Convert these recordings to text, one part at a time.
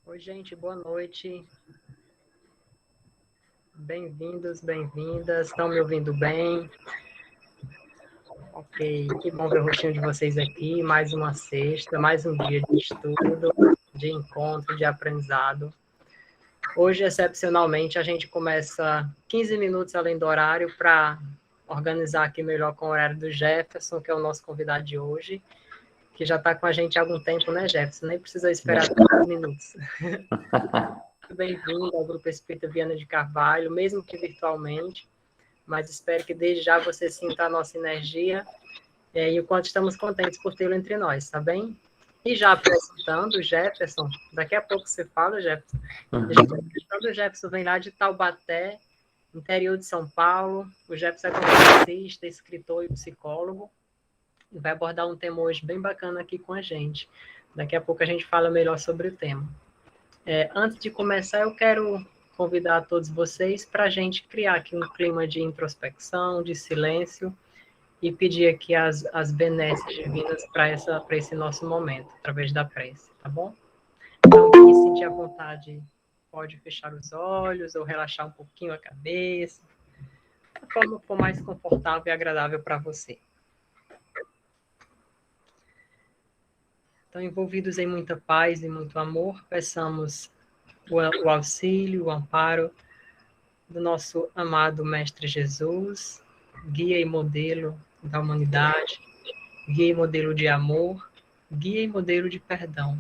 Oi, gente, boa noite. Bem-vindos, bem-vindas. Estão me ouvindo bem? Ok, que bom ver o rostinho de vocês aqui. Mais uma sexta, mais um dia de estudo, de encontro, de aprendizado. Hoje, excepcionalmente, a gente começa 15 minutos além do horário para organizar aqui melhor com o horário do Jefferson, que é o nosso convidado de hoje, que já está com a gente há algum tempo, né, Jefferson? Nem precisa esperar 15 minutos. Bem-vindo ao Grupo Espírita Viana de Carvalho, mesmo que virtualmente, mas espero que desde já você sinta a nossa energia e o quanto estamos contentes por tê-lo entre nós, tá bem? E já apresentando o Jefferson, daqui a pouco você fala, Jefferson. O Jefferson vem lá de Taubaté, interior de São Paulo. O Jefferson é conferencista, escritor e psicólogo, e vai abordar um tema hoje bem bacana aqui com a gente. Daqui a pouco a gente fala melhor sobre o tema. Antes de começar, eu quero convidar todos vocês para a gente criar aqui um clima de introspecção, de silêncio, e pedir aqui as benesses divinas para esse nosso momento, através da prece, tá bom? Então, quem sentir à vontade pode fechar os olhos ou relaxar um pouquinho a cabeça, da forma que for mais confortável e agradável para você. Então, envolvidos em muita paz e muito amor, peçamos o auxílio, o amparo do nosso amado Mestre Jesus, guia e modelo da humanidade, guia e modelo de amor, guia e modelo de perdão,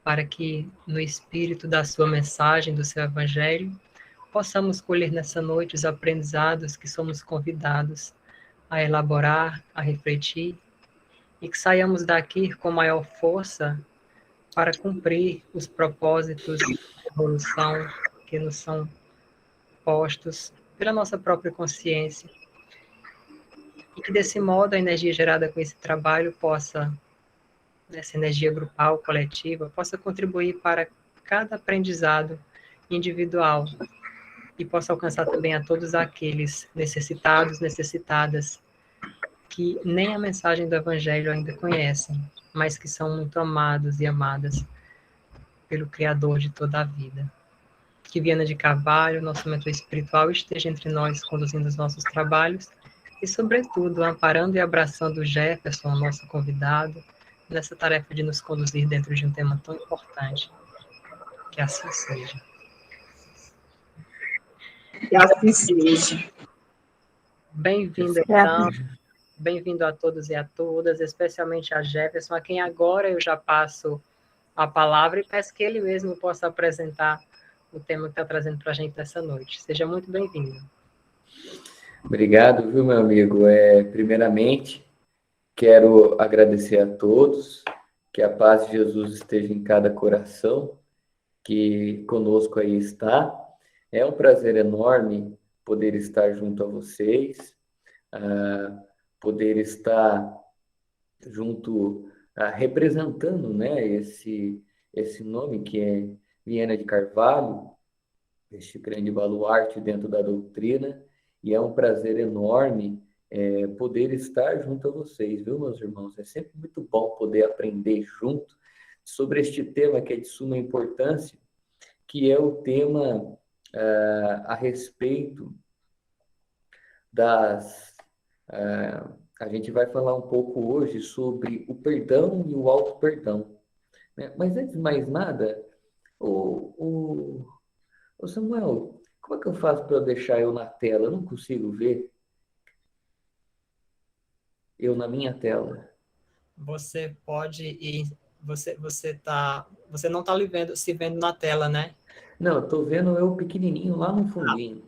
para que, no espírito da sua mensagem, do seu evangelho, possamos colher nessa noite os aprendizados que somos convidados a elaborar, a refletir, e que saiamos daqui com maior força para cumprir os propósitos de evolução que nos são postos pela nossa própria consciência, e que desse modo a energia gerada com esse trabalho possa, essa energia grupal, coletiva, possa contribuir para cada aprendizado individual e possa alcançar também a todos aqueles necessitados, necessitadas, que nem a mensagem do Evangelho ainda conhecem, mas que são muito amados e amadas pelo Criador de toda a vida. Que Viana de Carvalho, nosso mentor espiritual, esteja entre nós, conduzindo os nossos trabalhos e, sobretudo, amparando e abraçando o Jefferson, nosso convidado, nessa tarefa de nos conduzir dentro de um tema tão importante. Que assim seja. Que assim seja. Bem-vindo, então. Bem-vindo a todos e a todas, especialmente a Jefferson, a quem agora eu já passo a palavra e peço que ele mesmo possa apresentar o tema que está trazendo para a gente nessa noite. Seja muito bem-vindo. Obrigado, viu, meu amigo? Primeiramente, quero agradecer a todos, que a paz de Jesus esteja em cada coração, que conosco aí está. É um prazer enorme poder estar junto a vocês, poder estar junto, representando, né, esse nome que é Viana de Carvalho, este grande baluarte dentro da doutrina, e é um prazer enorme poder estar junto a vocês, viu, meus irmãos? É sempre muito bom poder aprender junto sobre este tema que é de suma importância, que é o tema a respeito das... a gente vai falar um pouco hoje sobre o perdão e o auto-perdão, né? Mas antes de mais nada, Ô Samuel, como é que eu faço para eu deixar eu na tela? Eu não consigo ver eu na minha tela. Você pode ir, você não está se vendo na tela, né? Não, eu tô vendo eu pequenininho lá no fundinho.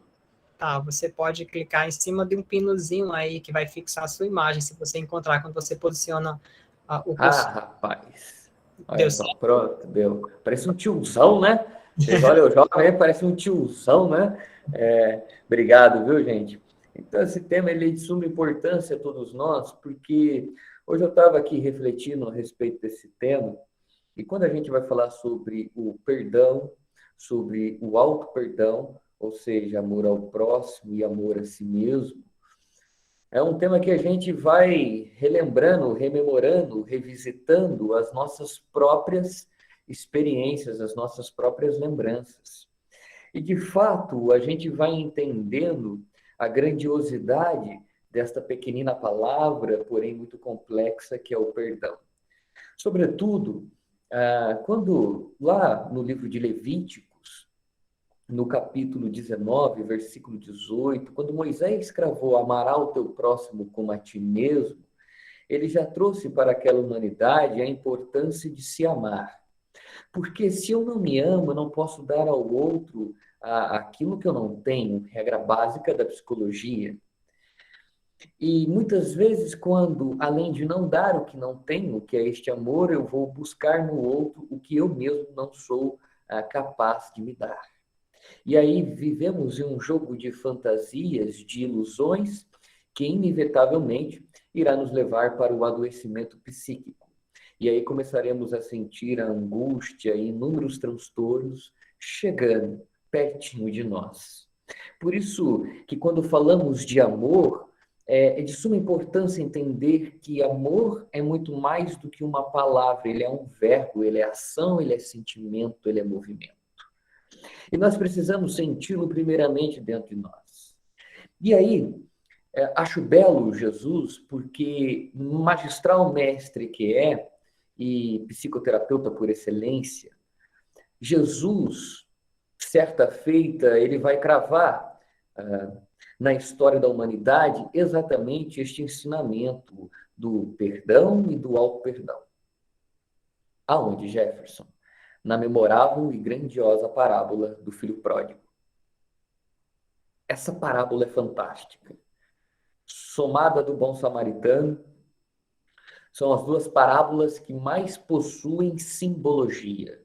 Tá, você pode clicar em cima de um pinozinho aí que vai fixar a sua imagem, se você encontrar quando você posiciona o cursor. Rapaz. Olha Deu só, certo? pronto, deu. Parece um tiozão, né? Vocês olham o jovem, parece um tiozão, né? Obrigado, viu, gente? Então, esse tema ele é de suma importância a todos nós, porque hoje eu estava aqui refletindo a respeito desse tema, e quando a gente vai falar sobre o perdão, sobre o auto-perdão, ou seja, amor ao próximo e amor a si mesmo, é um tema que a gente vai relembrando, rememorando, revisitando as nossas próprias experiências, as nossas próprias lembranças. E, de fato, a gente vai entendendo a grandiosidade desta pequenina palavra, porém muito complexa, que é o perdão. Sobretudo, quando lá no livro de Levíticos, no capítulo 19, versículo 18, quando Moisés cravou amará o teu próximo como a ti mesmo, ele já trouxe para aquela humanidade a importância de se amar. Porque se eu não me amo, eu não posso dar ao outro aquilo que eu não tenho, regra básica da psicologia. E muitas vezes, quando, além de não dar o que não tenho, que é este amor, eu vou buscar no outro o que eu mesmo não sou capaz de me dar. E aí vivemos em um jogo de fantasias, de ilusões, que inevitavelmente irá nos levar para o adoecimento psíquico. E aí começaremos a sentir a angústia e inúmeros transtornos chegando pertinho de nós. Por isso que quando falamos de amor, é de suma importância entender que amor é muito mais do que uma palavra, ele é um verbo, ele é ação, ele é sentimento, ele é movimento. E nós precisamos senti-lo primeiramente dentro de nós. E aí, acho belo Jesus, porque magistral mestre que é, e psicoterapeuta por excelência, Jesus, certa feita, ele vai cravar na história da humanidade exatamente este ensinamento do perdão e do auto-perdão. Aonde, Jefferson? Na memorável e grandiosa parábola do filho pródigo. Essa parábola é fantástica. Somada do bom samaritano, são as duas parábolas que mais possuem simbologia.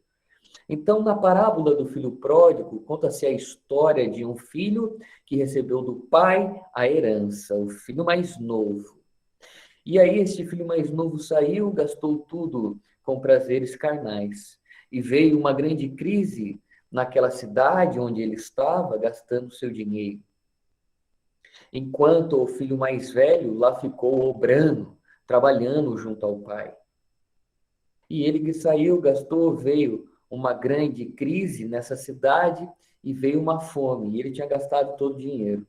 Então, na parábola do filho pródigo, conta-se a história de um filho que recebeu do pai a herança, o filho mais novo. E aí, este filho mais novo saiu, gastou tudo com prazeres carnais. E veio uma grande crise naquela cidade onde ele estava, gastando seu dinheiro. Enquanto o filho mais velho lá ficou obrando, trabalhando junto ao pai. E ele que saiu, gastou, veio uma grande crise nessa cidade e veio uma fome. E ele tinha gastado todo o dinheiro.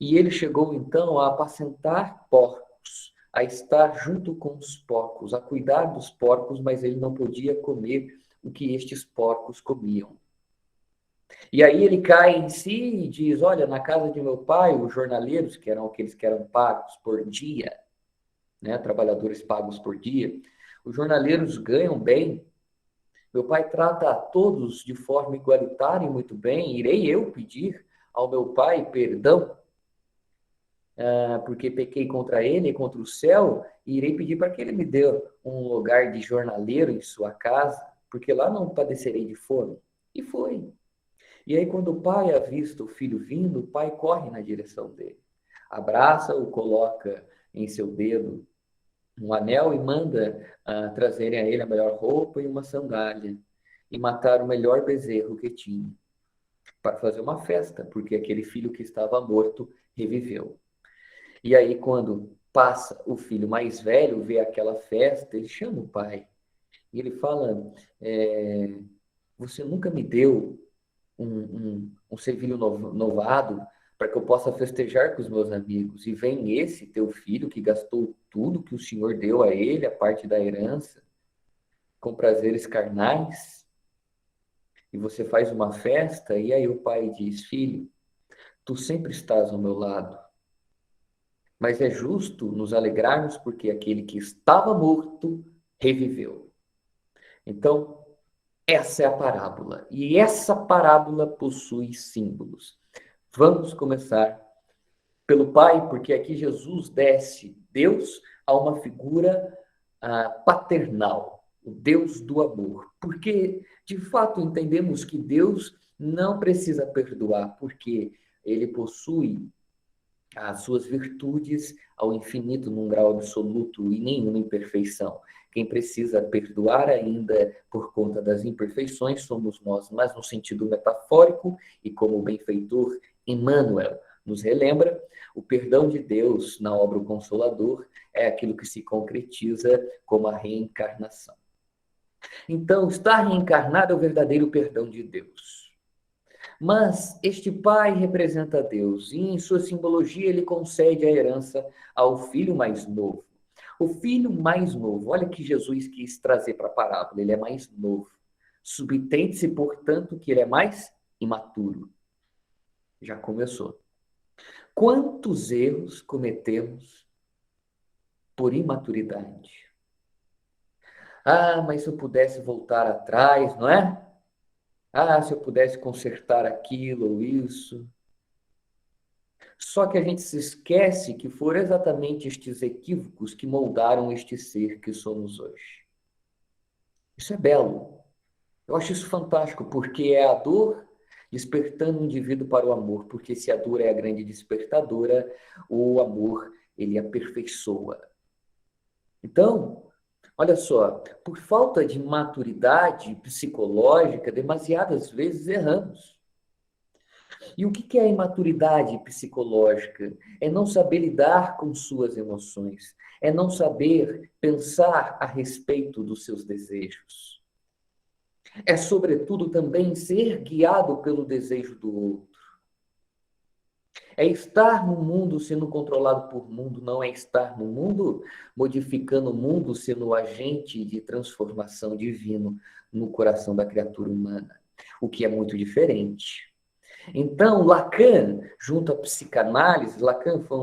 E ele chegou então a apacentar porcos, a estar junto com os porcos, a cuidar dos porcos, mas ele não podia comer o que estes porcos comiam. E aí ele cai em si e diz, olha, na casa de meu pai, os jornaleiros, que eram aqueles que eram pagos por dia, né, trabalhadores pagos por dia, os jornaleiros ganham bem, meu pai trata a todos de forma igualitária e muito bem, irei eu pedir ao meu pai perdão, porque pequei contra ele e contra o céu, e irei pedir para que ele me dê um lugar de jornaleiro em sua casa, porque lá não padecerei de fome. E foi. E aí, quando o pai avista o filho vindo, o pai corre na direção dele. Abraça-o, coloca em seu dedo um anel e manda trazerem a ele a melhor roupa e uma sandália. E matar o melhor bezerro que tinha. Para fazer uma festa, porque aquele filho que estava morto reviveu. E aí, quando passa o filho mais velho, vê aquela festa, ele chama o pai. E ele fala, você nunca me deu um servilho novado para que eu possa festejar com os meus amigos. E vem esse teu filho que gastou tudo que o Senhor deu a ele, a parte da herança, com prazeres carnais, e você faz uma festa, e aí o pai diz, filho, tu sempre estás ao meu lado, mas é justo nos alegrarmos porque aquele que estava morto reviveu. Então, essa é a parábola. E essa parábola possui símbolos. Vamos começar pelo Pai, porque aqui Jesus desce Deus a uma figura paternal, o Deus do amor. Porque, de fato, entendemos que Deus não precisa perdoar, porque ele possui as suas virtudes ao infinito, num grau absoluto e nenhuma imperfeição. Quem precisa perdoar ainda por conta das imperfeições somos nós, mas no sentido metafórico e como o benfeitor Emmanuel nos relembra, o perdão de Deus na obra O Consolador é aquilo que se concretiza como a reencarnação. Então, estar reencarnado é o verdadeiro perdão de Deus. Mas este pai representa Deus e, em sua simbologia, ele concede a herança ao filho mais novo. O filho mais novo, olha que Jesus quis trazer para a parábola, ele é mais novo. Subtende-se, portanto, que ele é mais imaturo. Já começou. Quantos erros cometemos por imaturidade? Ah, mas se eu pudesse voltar atrás, não é? Ah, se eu pudesse consertar aquilo ou isso. Só que a gente se esquece que foram exatamente estes equívocos que moldaram este ser que somos hoje. Isso é belo. Eu acho isso fantástico, porque é a dor despertando o indivíduo para o amor, porque se a dor é a grande despertadora, o amor, ele aperfeiçoa. Então, olha só, por falta de maturidade psicológica, demasiadas vezes erramos. E o que é a imaturidade psicológica? É não saber lidar com suas emoções, é não saber pensar a respeito dos seus desejos. É, sobretudo, também ser guiado pelo desejo do outro. É estar no mundo sendo controlado por mundo, não é estar no mundo modificando o mundo, sendo o agente de transformação divino no coração da criatura humana, o que é muito diferente. Então, Lacan, junto à psicanálise, Lacan foi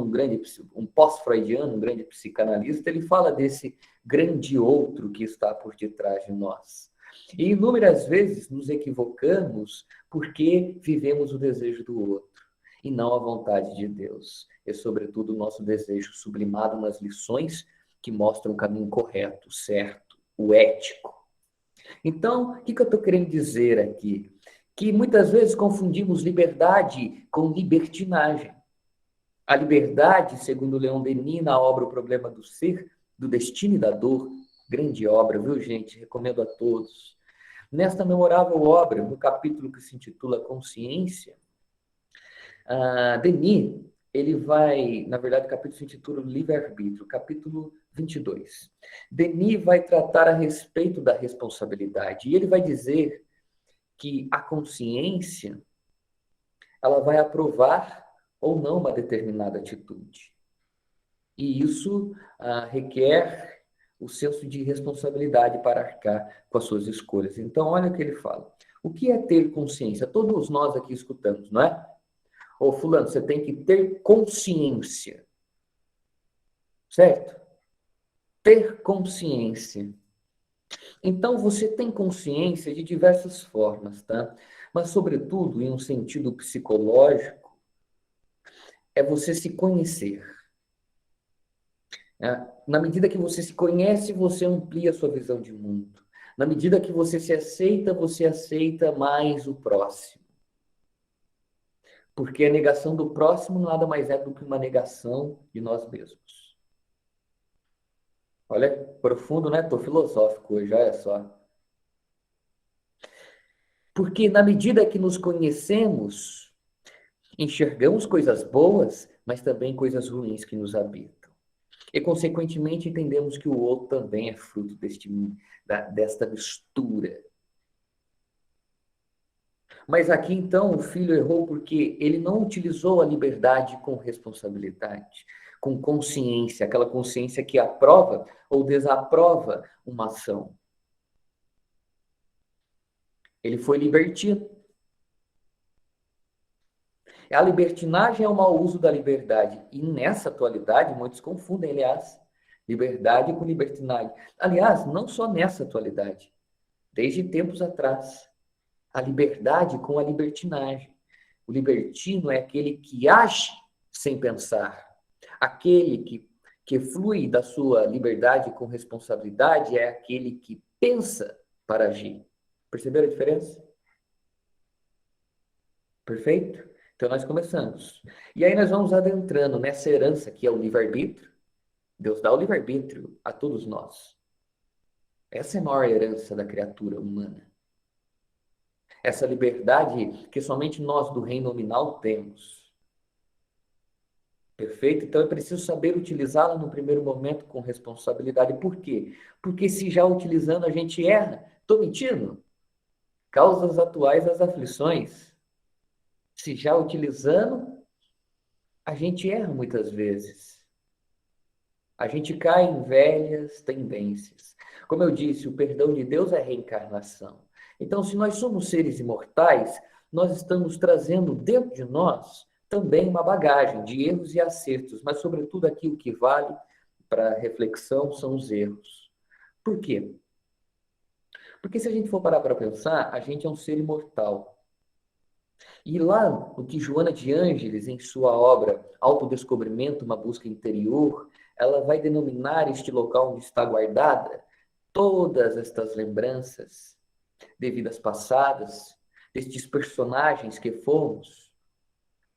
um pós-freudiano, um grande psicanalista, ele fala desse grande outro que está por detrás de nós. E inúmeras vezes nos equivocamos porque vivemos o desejo do outro e não a vontade de Deus. E, sobretudo, o nosso desejo sublimado nas lições que mostram o caminho correto, certo, o ético. Então, o que eu estou querendo dizer aqui? Que muitas vezes confundimos liberdade com libertinagem. A liberdade, segundo Leon Denis, na obra O Problema do Ser, do Destino e da Dor, grande obra, viu, gente? Recomendo a todos. Nesta memorável obra, no capítulo que se intitula Consciência, Denis, ele vai, na verdade, o capítulo se intitula Livre-Arbítrio, capítulo 22. Denis vai tratar a respeito da responsabilidade, e ele vai dizer que a consciência, ela vai aprovar ou não uma determinada atitude. E isso requer o senso de responsabilidade para arcar com as suas escolhas. Então, olha o que ele fala. O que é ter consciência? Todos nós aqui escutamos, não é? Ô, fulano, você tem que ter consciência. Certo? Ter consciência. Então, você tem consciência de diversas formas, tá? Mas, sobretudo, em um sentido psicológico, é você se conhecer. Na medida que você se conhece, você amplia a sua visão de mundo. Na medida que você se aceita, você aceita mais o próximo. Porque a negação do próximo nada mais é do que uma negação de nós mesmos. Olha, profundo, né? Tô filosófico hoje, olha só. Porque na medida que nos conhecemos, enxergamos coisas boas, mas também coisas ruins que nos habitam. E, consequentemente, entendemos que o outro também é fruto desta mistura. Mas aqui, então, o filho errou porque ele não utilizou a liberdade com responsabilidade, com consciência, aquela consciência que aprova ou desaprova uma ação. Ele foi libertino. A libertinagem é o mau uso da liberdade. E nessa atualidade, muitos confundem, aliás, liberdade com libertinagem. Aliás, não só nessa atualidade, desde tempos atrás. A liberdade com a libertinagem. O libertino é aquele que age sem pensar. Aquele que flui da sua liberdade com responsabilidade é aquele que pensa para agir. Perceberam a diferença? Perfeito? Então, nós começamos. E aí nós vamos adentrando nessa herança que é o livre-arbítrio. Deus dá o livre-arbítrio a todos nós. Essa é a maior herança da criatura humana. Essa liberdade que somente nós do reino nominal temos. Perfeito? Então é preciso saber utilizá-la no primeiro momento com responsabilidade. Por quê? Porque se já utilizando a gente erra, estou mentindo? Causas atuais das aflições. Se já utilizando, a gente erra muitas vezes. A gente cai em velhas tendências. Como eu disse, o perdão de Deus é reencarnação. Então, se nós somos seres imortais, nós estamos trazendo dentro de nós também uma bagagem de erros e acertos, mas, sobretudo, aqui o que vale para reflexão são os erros. Por quê? Porque se a gente for parar para pensar, a gente é um ser imortal. E lá, no que Joana de Ângeles, em sua obra Autodescobrimento, uma busca interior, ela vai denominar este local onde está guardada todas estas lembranças de vidas passadas, destes personagens que fomos,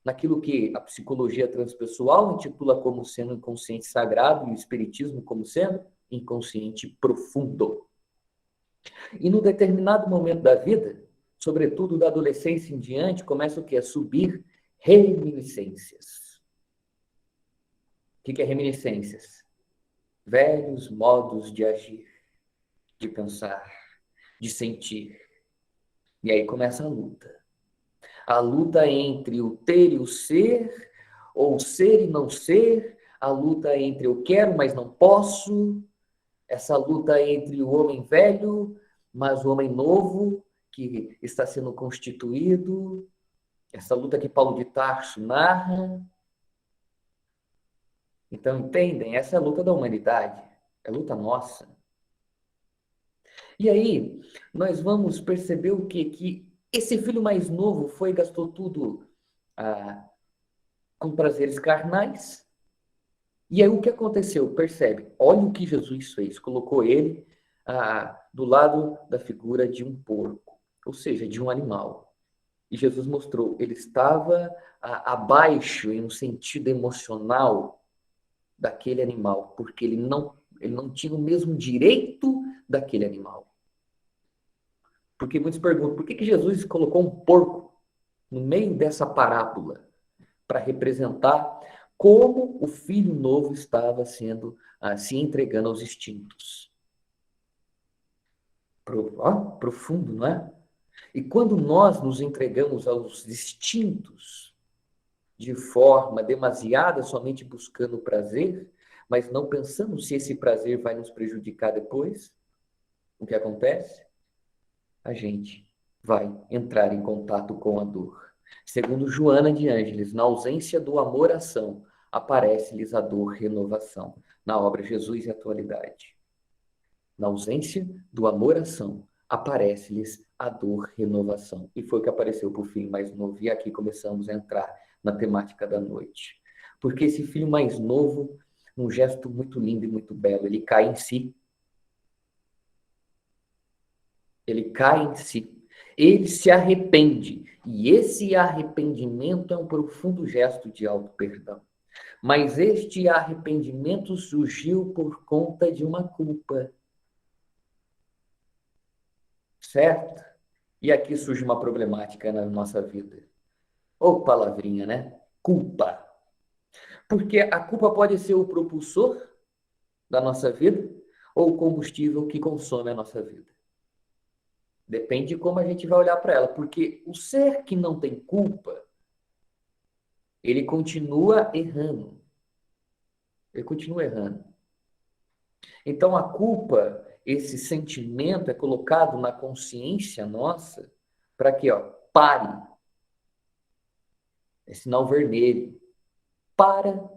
naquilo que a psicologia transpessoal intitula como sendo inconsciente sagrado e o espiritismo como sendo inconsciente profundo. E num determinado momento da vida, sobretudo da adolescência em diante, começa o quê? A subir reminiscências. O que é reminiscências? Velhos modos de agir, de pensar, de sentir. E aí começa a luta. A luta entre o ter e o ser, ou ser e não ser, a luta entre eu quero, mas não posso, essa luta entre o homem velho, mas o homem novo, que está sendo constituído, essa luta que Paulo de Tarso narra. Então, entendem? Essa é a luta da humanidade, é a luta nossa. E aí, nós vamos perceber o quê? Que esse filho mais novo foi e gastou tudo com prazeres carnais. E aí, o que aconteceu? Percebe? Olha o que Jesus fez. Colocou ele do lado da figura de um porco, ou seja, de um animal. E Jesus mostrou, ele estava abaixo em um sentido emocional daquele animal, porque ele não tinha o mesmo direito daquele animal. Porque muitos perguntam, por que Jesus colocou um porco no meio dessa parábola para representar como o filho novo estava sendo, se entregando aos instintos? Profundo, não é? E quando nós nos entregamos aos instintos de forma demasiada, somente buscando prazer, mas não pensando se esse prazer vai nos prejudicar depois, o que acontece? A gente vai entrar em contato com a dor. Segundo Joana de Ângeles, na ausência do amor-ação, aparece-lhes a dor renovação, na obra Jesus e Atualidade. Na ausência do amor-ação, aparece-lhes a dor renovação. E foi o que apareceu para o filho mais novo. E aqui começamos a entrar na temática da noite. Porque esse filho mais novo, um gesto muito lindo e muito belo, ele cai em si. Ele cai em si. Ele se arrepende. E esse arrependimento é um profundo gesto de auto-perdão. Mas este arrependimento surgiu por conta de uma culpa. Certo? E aqui surge uma problemática na nossa vida. Ou palavrinha, né? Culpa. Porque a culpa pode ser o propulsor da nossa vida ou o combustível que consome a nossa vida. Depende de como a gente vai olhar para ela. Porque o ser que não tem culpa, ele continua errando. Ele continua errando. Então, a culpa, esse sentimento é colocado na consciência nossa para que, pare. É sinal vermelho. Para,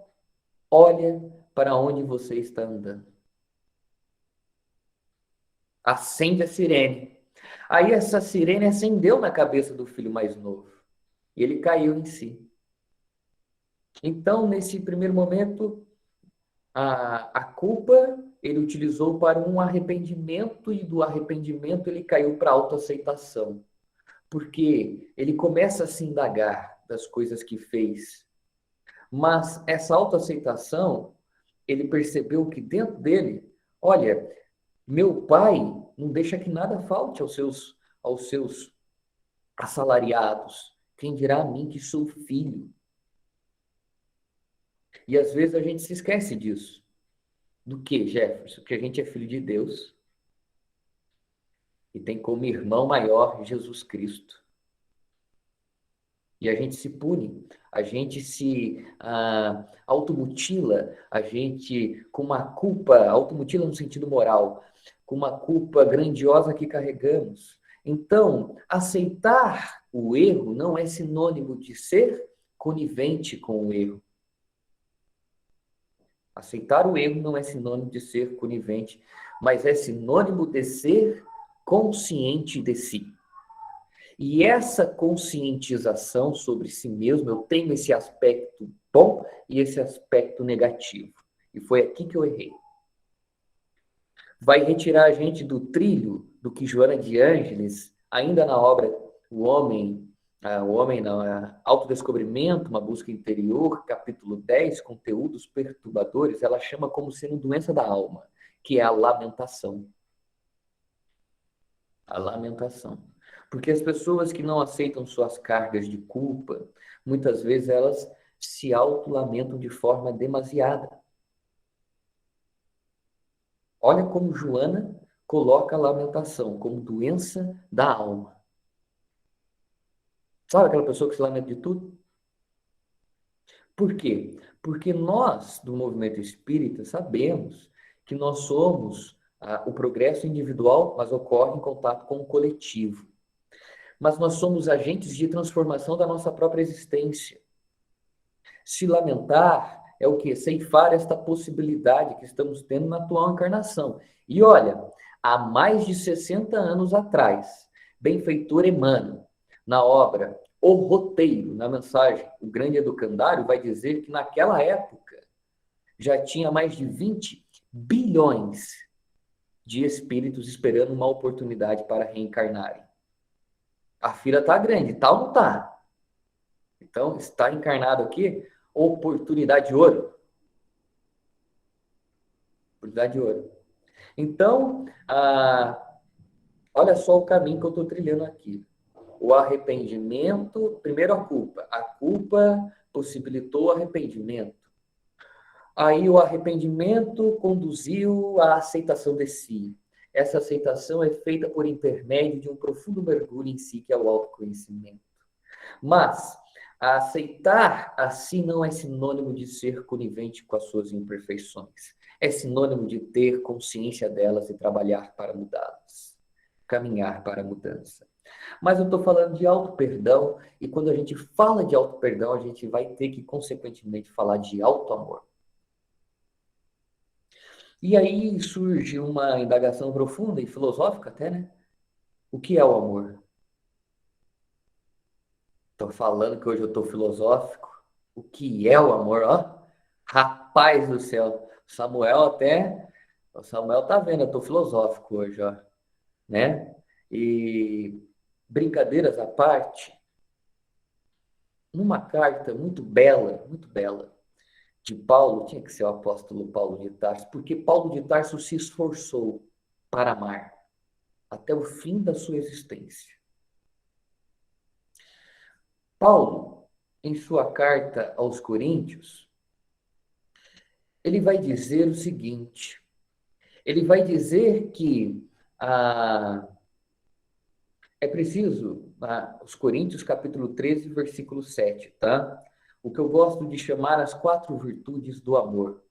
olha para onde você está andando. Acende a sirene. Aí essa sirene acendeu na cabeça do filho mais novo. E ele caiu em si. Então, nesse primeiro momento, a culpa ele utilizou para um arrependimento e do arrependimento ele caiu para a autoaceitação. Porque ele começa a se indagar das coisas que fez. Mas essa autoaceitação, ele percebeu que dentro dele, olha, meu pai não deixa que nada falte aos seus assalariados. Quem dirá a mim que sou filho? E às vezes a gente se esquece disso. Do que, Jefferson? Que a gente é filho de Deus e tem como irmão maior Jesus Cristo. E a gente se pune, a gente se automutila, a gente com uma culpa, automutila no sentido moral, com uma culpa grandiosa que carregamos. Então, aceitar o erro não é sinônimo de ser conivente com o erro. Aceitar o erro não é sinônimo de ser conivente, mas é sinônimo de ser consciente de si. E essa conscientização sobre si mesmo, eu tenho esse aspecto bom e esse aspecto negativo. E foi aqui que eu errei. Vai retirar a gente do trilho do que Joana de Ângeles, ainda na obra O Homem não, Autodescobrimento, uma busca interior, capítulo 10, conteúdos perturbadores, ela chama como sendo doença da alma, que é a lamentação. A lamentação. Porque as pessoas que não aceitam suas cargas de culpa, muitas vezes elas se auto-lamentam de forma demasiada. Olha como Joana coloca a lamentação como doença da alma. Sabe aquela pessoa que se lamenta de tudo? Por quê? Porque nós, do movimento espírita, sabemos que nós somos o progresso individual, mas ocorre em contato com o coletivo. Mas nós somos agentes de transformação da nossa própria existência. Se lamentar é o quê? Ceifar esta possibilidade que estamos tendo na atual encarnação. E olha, há mais de 60 anos atrás, benfeitor Emmanuel, na obra O Roteiro, na mensagem O Grande Educandário, vai dizer que naquela época já tinha mais de 20 bilhões de espíritos esperando uma oportunidade para reencarnarem. A fila está grande, tal não está? Então, está encarnado aqui, oportunidade de ouro. Oportunidade de ouro. Então, olha só o caminho que eu estou trilhando aqui. O arrependimento, primeiro a culpa. A culpa possibilitou o arrependimento. Aí o arrependimento conduziu à aceitação de si. Essa aceitação é feita por intermédio de um profundo mergulho em si, que é o autoconhecimento. Mas aceitar a si não é sinônimo de ser conivente com as suas imperfeições. É sinônimo de ter consciência delas e trabalhar para mudá-las. Caminhar para a mudança. Mas eu estou falando de auto-perdão, e quando a gente fala de auto-perdão, a gente vai ter que, consequentemente, falar de auto-amor. E aí surge uma indagação profunda e filosófica até, né? O que é o amor? Estou falando que hoje eu estou filosófico. O que é o amor? Ó, rapaz do céu. O Samuel tá vendo, eu estou filosófico hoje, ó, né? E brincadeiras à parte, numa carta muito bela, de Paulo, tinha que ser o apóstolo Paulo de Tarso, porque Paulo de Tarso se esforçou para amar até o fim da sua existência. Paulo, em sua carta aos Coríntios, ele vai dizer o seguinte, ele vai dizer que é preciso, os Coríntios, capítulo 13, versículo 7, tá? O que eu gosto de chamar as 4 virtudes do amor.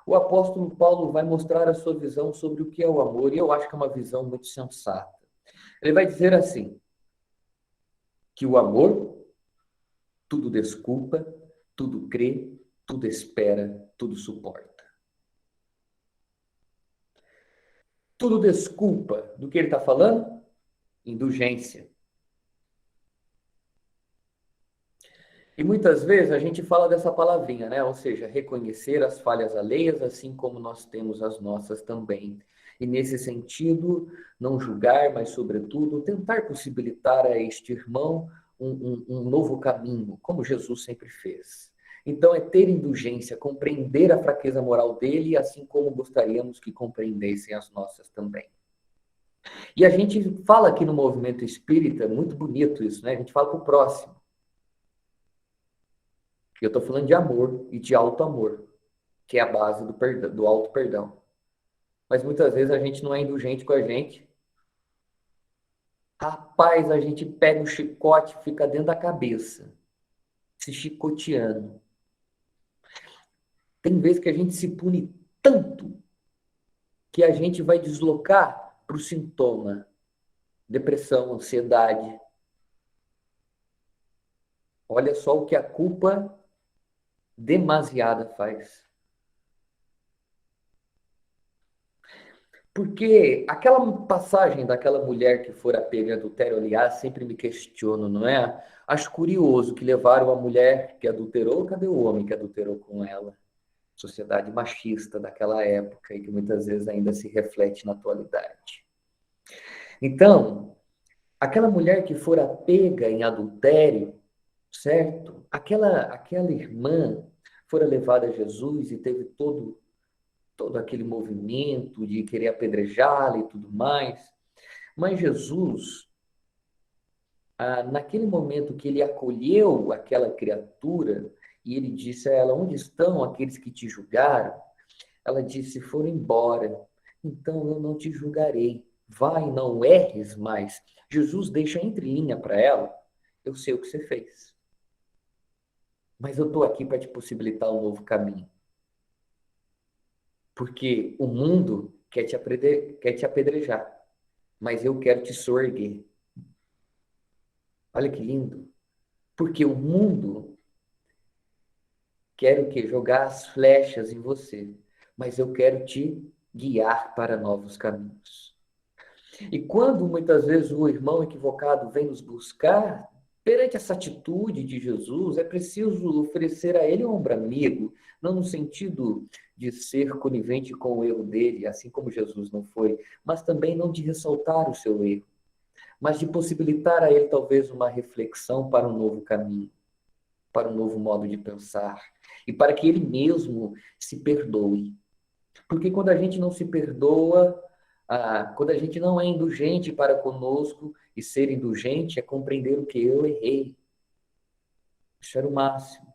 O apóstolo Paulo vai mostrar a sua visão sobre o que é o amor, e eu acho que é uma visão muito sensata. Ele vai dizer assim, que o amor tudo desculpa, tudo crê, tudo espera, tudo suporta. Tudo desculpa do que ele está falando? Indulgência. E muitas vezes a gente fala dessa palavrinha, né? Ou seja, reconhecer as falhas alheias, assim como nós temos as nossas também. E nesse sentido, não julgar, mas sobretudo tentar possibilitar a este irmão um novo caminho, como Jesus sempre fez. Então é ter indulgência, compreender a fraqueza moral dele, assim como gostaríamos que compreendessem as nossas também. E a gente fala aqui no movimento espírita, muito bonito isso, né? A gente fala para o próximo. Eu estou falando de amor e de alto amor, que é a base do perdão, do alto perdão. Mas muitas vezes a gente não é indulgente com a gente. Rapaz, a gente pega o chicote, fica dentro da cabeça, se chicoteando. Tem vezes que a gente se pune tanto que a gente vai deslocar para o sintoma. Depressão, ansiedade. Olha só o que a culpa demasiada faz. Porque aquela passagem daquela mulher que fora pega em adultério, aliás, sempre me questiono, não é? Acho curioso que levaram a mulher que adulterou, cadê o homem que adulterou com ela? Sociedade machista daquela época e que muitas vezes ainda se reflete na atualidade. Então, aquela mulher que fora pega em adultério, certo? Aquela irmã fora levada a Jesus e teve todo aquele movimento de querer apedrejá-la e tudo mais. Mas Jesus, naquele momento que ele acolheu aquela criatura e ele disse a ela: onde estão aqueles que te julgaram? Ela disse: foram embora. Então eu não te julgarei. Vai, não erres mais. Jesus deixa entre linha para ela: eu sei o que você fez, mas eu estou aqui para te possibilitar um novo caminho. Porque o mundo quer te apedrejar, mas eu quero te soerguer. Olha que lindo. Porque o mundo quer o quê? Jogar as flechas em você, mas eu quero te guiar para novos caminhos. E quando muitas vezes o irmão equivocado vem nos buscar, perante essa atitude de Jesus, é preciso oferecer a ele um ombro amigo, não no sentido de ser conivente com o erro dele, assim como Jesus não foi, mas também não de ressaltar o seu erro, mas de possibilitar a ele talvez uma reflexão para um novo caminho, para um novo modo de pensar, e para que ele mesmo se perdoe. Porque quando a gente não se perdoa, quando a gente não é indulgente para conosco, e ser indulgente é compreender o que eu errei. Isso era o máximo.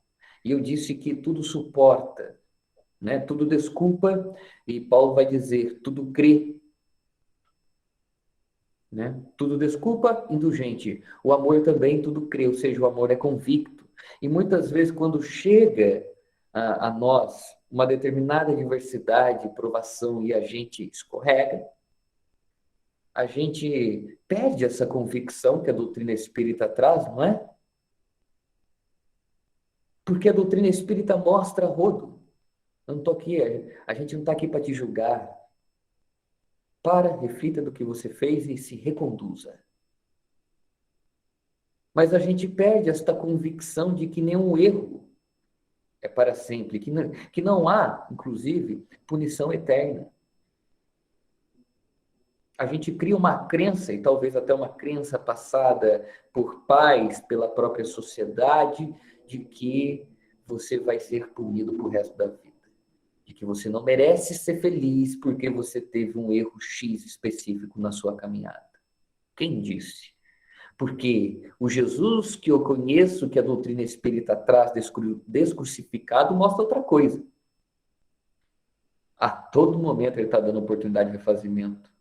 E eu disse que tudo suporta, né? Tudo desculpa, e Paulo vai dizer, tudo crê, né? Tudo desculpa, indulgente. O amor também tudo crê, ou seja, o amor é convicto. E muitas vezes quando chega a nós uma determinada adversidade, provação, e a gente escorrega, a gente perde essa convicção que a doutrina espírita traz, não é? Porque a doutrina espírita mostra a rodo. Eu não tô aqui, a gente não está aqui para te julgar. Para, reflita do que você fez e se reconduza. Mas a gente perde esta convicção de que nenhum erro é para sempre, que não há, inclusive, punição eterna. A gente cria uma crença, e talvez até uma crença passada por pais, pela própria sociedade, de que você vai ser punido pro resto da vida. De que você não merece ser feliz porque você teve um erro X específico na sua caminhada. Quem disse? Porque o Jesus que eu conheço, que a doutrina espírita traz descrucificado, mostra outra coisa. A todo momento ele está dando oportunidade de refazimento.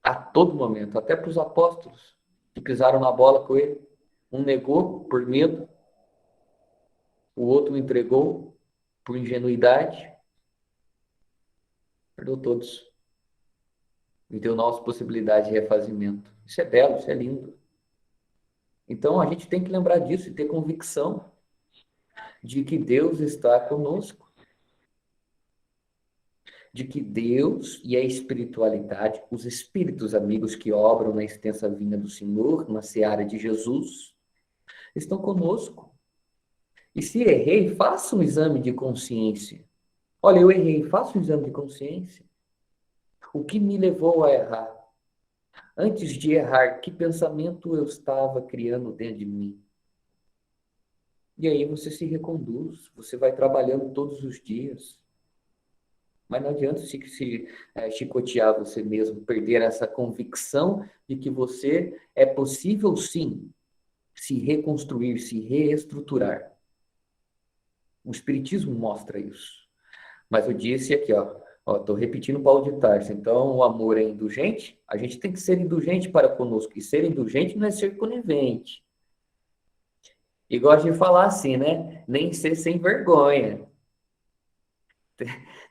A todo momento, até para os apóstolos que pisaram na bola com ele. Um negou por medo, o outro entregou por ingenuidade. Perdoou todos. E deu novas possibilidades de refazimento. Isso é belo, isso é lindo. Então a gente tem que lembrar disso e ter convicção de que Deus está conosco. De que Deus e a espiritualidade, os espíritos amigos que obram na extensa vinda do Senhor, na seara de Jesus, estão conosco. E se errei, faça um exame de consciência. Olha, eu errei, faça um exame de consciência. O que me levou a errar? Antes de errar, que pensamento eu estava criando dentro de mim? E aí você se reconduz, você vai trabalhando todos os dias. Mas não adianta se chicotear você mesmo, perder essa convicção de que você é possível, sim, se reconstruir, se reestruturar. O Espiritismo mostra isso. Mas eu disse aqui, estou repetindo Paulo de Tarso. Então, o amor é indulgente, a gente tem que ser indulgente para conosco. E ser indulgente não é ser conivente. E gosto de falar assim, né? Nem ser sem vergonha.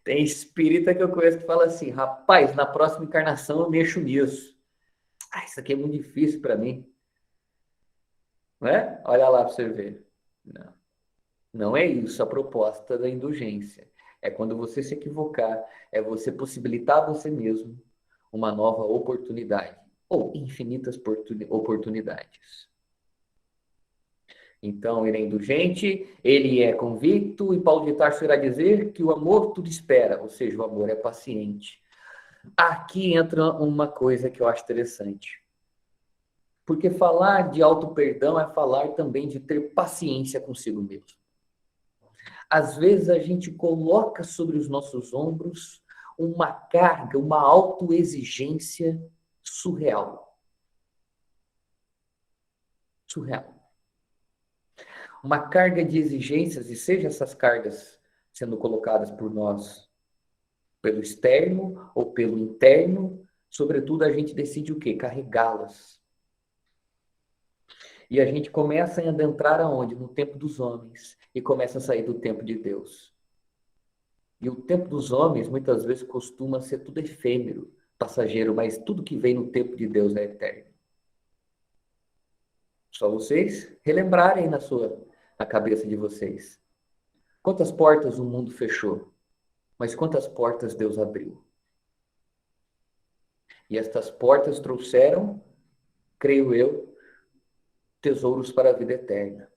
Tem espírita que eu conheço que fala assim, rapaz, na próxima encarnação eu mexo nisso. Ah, isso aqui é muito difícil para mim. Não é? Olha lá para você ver. Não, não é isso a proposta da indulgência. É quando você se equivocar, é você possibilitar a você mesmo uma nova oportunidade, ou infinitas oportunidades. Então, ele é indulgente, ele é convicto, e Paulo de Tarso irá dizer que o amor tudo espera, ou seja, o amor é paciente. Aqui entra uma coisa que eu acho interessante. Porque falar de auto-perdão é falar também de ter paciência consigo mesmo. Às vezes a gente coloca sobre os nossos ombros uma carga, uma autoexigência surreal. Surreal. Uma carga de exigências, e seja essas cargas sendo colocadas por nós pelo externo ou pelo interno, sobretudo a gente decide o quê? Carregá-las. E a gente começa a adentrar aonde? No tempo dos homens. E começa a sair do tempo de Deus. E o tempo dos homens, muitas vezes, costuma ser tudo efêmero, passageiro, mas tudo que vem no tempo de Deus é eterno. Só vocês relembrarem na cabeça de vocês. Quantas portas o mundo fechou, mas quantas portas Deus abriu? E estas portas trouxeram, creio eu, tesouros para a vida eterna,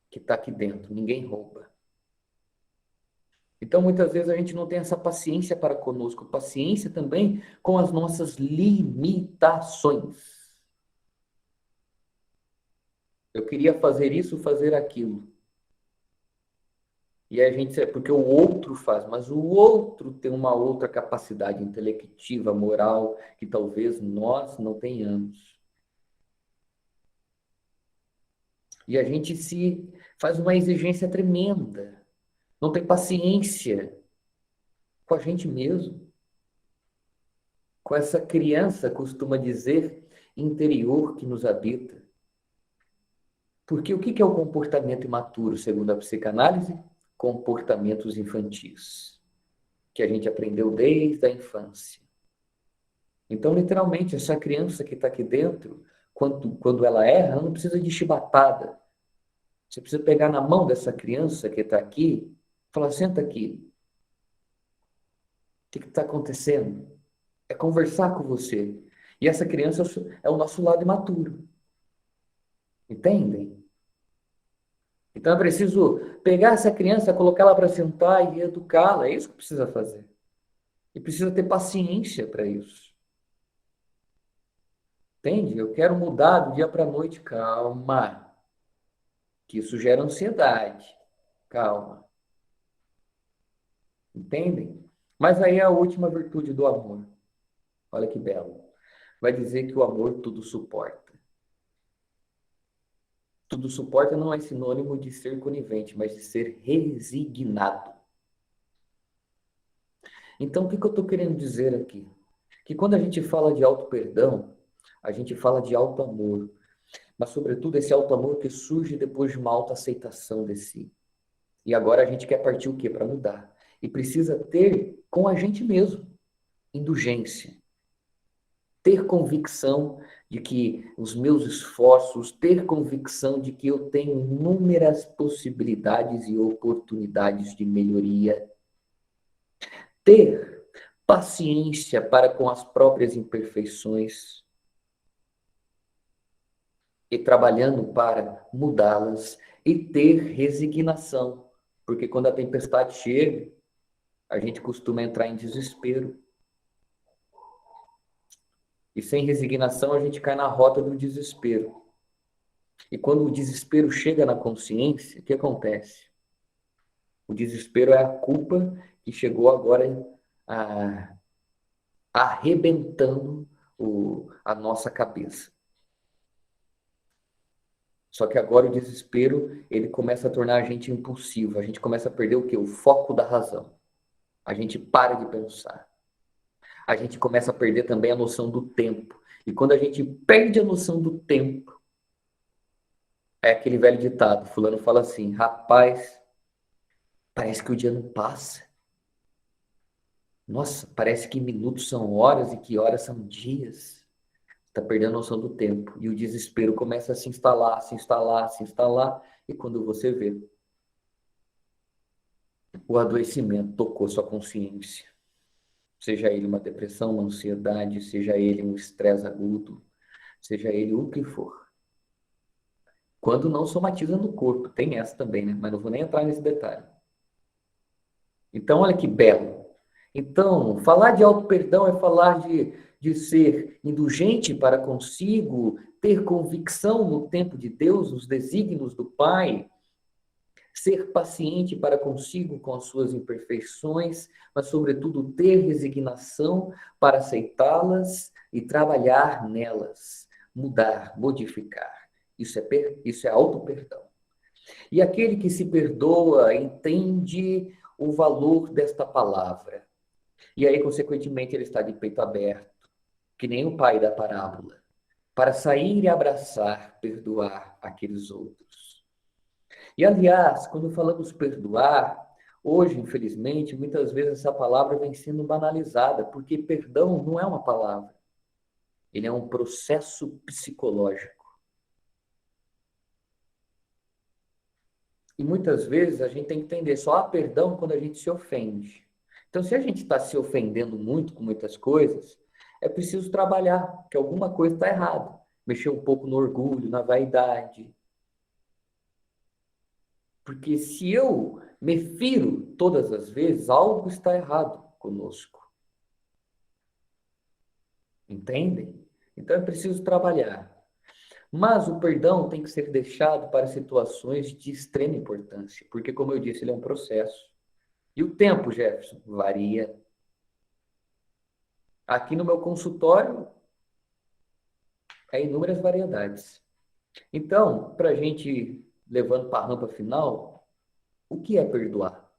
que está aqui dentro, ninguém rouba. Então, muitas vezes a gente não tem essa paciência para conosco, paciência também com as nossas limitações. Eu queria fazer isso, fazer aquilo. E a gente, porque o outro faz, mas o outro tem uma outra capacidade intelectiva, moral, que talvez nós não tenhamos. E a gente se faz uma exigência tremenda. Não tem paciência com a gente mesmo. Com essa criança, costuma dizer, interior que nos habita. Porque o que é o comportamento imaturo, segundo a psicanálise? Comportamentos infantis, que a gente aprendeu desde a infância. Então, literalmente, essa criança que está aqui dentro, quando ela erra, ela não precisa de chibatada. Você precisa pegar na mão dessa criança que está aqui e falar, senta aqui. O que está acontecendo? É conversar com você. E essa criança é o nosso lado imaturo. Entendem? Então é preciso pegar essa criança, colocá-la para sentar e educá-la. É isso que precisa fazer. E precisa ter paciência para isso. Entende? Eu quero mudar do dia para a noite. Calma. Que isso gera ansiedade. Calma. Entendem? Mas aí é a última virtude do amor. Olha que belo. Vai dizer que o amor tudo suporta. Tudo suporta não é sinônimo de ser conivente, mas de ser resignado. Então, o que eu estou querendo dizer aqui? Que quando a gente fala de auto-perdão, a gente fala de auto-amor. Mas, sobretudo, esse auto-amor que surge depois de uma auto-aceitação de si. E agora a gente quer partir o quê? Para mudar. E precisa ter com a gente mesmo indulgência. Ter convicção de que os meus esforços, ter convicção de que eu tenho inúmeras possibilidades e oportunidades de melhoria. Ter paciência para com as próprias imperfeições e trabalhando para mudá-las e ter resignação, porque quando a tempestade chega, a gente costuma entrar em desespero. E sem resignação a gente cai na rota do desespero. E quando o desespero chega na consciência, o que acontece? O desespero é a culpa que chegou agora a, arrebentando a nossa cabeça. Só que agora o desespero, ele começa a tornar a gente impulsivo. A gente começa a perder o quê? O foco da razão. A gente para de pensar. A gente começa a perder também a noção do tempo. E quando a gente perde a noção do tempo, é aquele velho ditado. Fulano fala assim: rapaz, parece que o dia não passa. Nossa, parece que minutos são horas e que horas são dias. Está perdendo a noção do tempo. E o desespero começa a se instalar, se instalar, se instalar. E quando você vê, o adoecimento tocou sua consciência. Seja ele uma depressão, uma ansiedade, seja ele um estresse agudo, seja ele o que for. Quando não somatiza no corpo, tem essa também, né? Mas não vou nem entrar nesse detalhe. Então, olha que belo. Então, falar de auto-perdão é falar de ser indulgente para consigo, ter convicção no tempo de Deus, nos desígnios do Pai, ser paciente para consigo com as suas imperfeições, mas, sobretudo, ter resignação para aceitá-las e trabalhar nelas, mudar, modificar. Isso é auto-perdão. E aquele que se perdoa entende o valor desta palavra. E aí, consequentemente, ele está de peito aberto, que nem o pai da parábola, para sair e abraçar, perdoar aqueles outros. E, aliás, quando falamos perdoar, hoje, infelizmente, muitas vezes essa palavra vem sendo banalizada, porque perdão não é uma palavra, ele é um processo psicológico. E muitas vezes a gente tem que entender, só há perdão quando a gente se ofende. Então, se a gente está se ofendendo muito com muitas coisas, é preciso trabalhar, que alguma coisa está errada. Mexer um pouco no orgulho, na vaidade. Porque se eu me firo todas as vezes, algo está errado conosco. Entendem? Então é preciso trabalhar. Mas o perdão tem que ser deixado para situações de extrema importância, porque, como eu disse, ele é um processo. E o tempo, Jefferson, varia. Aqui no meu consultório, é inúmeras variedades. Então, para a gente levando para a rampa final, o que é perdoar?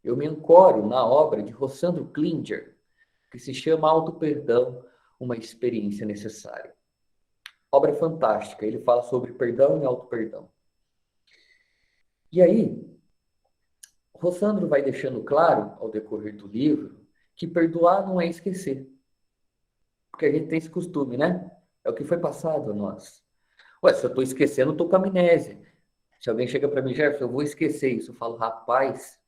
Eu me ancoro na obra de Rossandro Klinger, que se chama Auto-Perdão, uma experiência necessária. Obra fantástica, ele fala sobre perdão e auto-perdão. E aí, Rossandro vai deixando claro, ao decorrer do livro, que perdoar não é esquecer. Porque a gente tem esse costume, né? É o que foi passado a nós. Ué, se eu estou esquecendo, eu estou com amnésia. Se alguém chega para mim, Jefferson, eu vou esquecer isso. Eu falo, rapaz,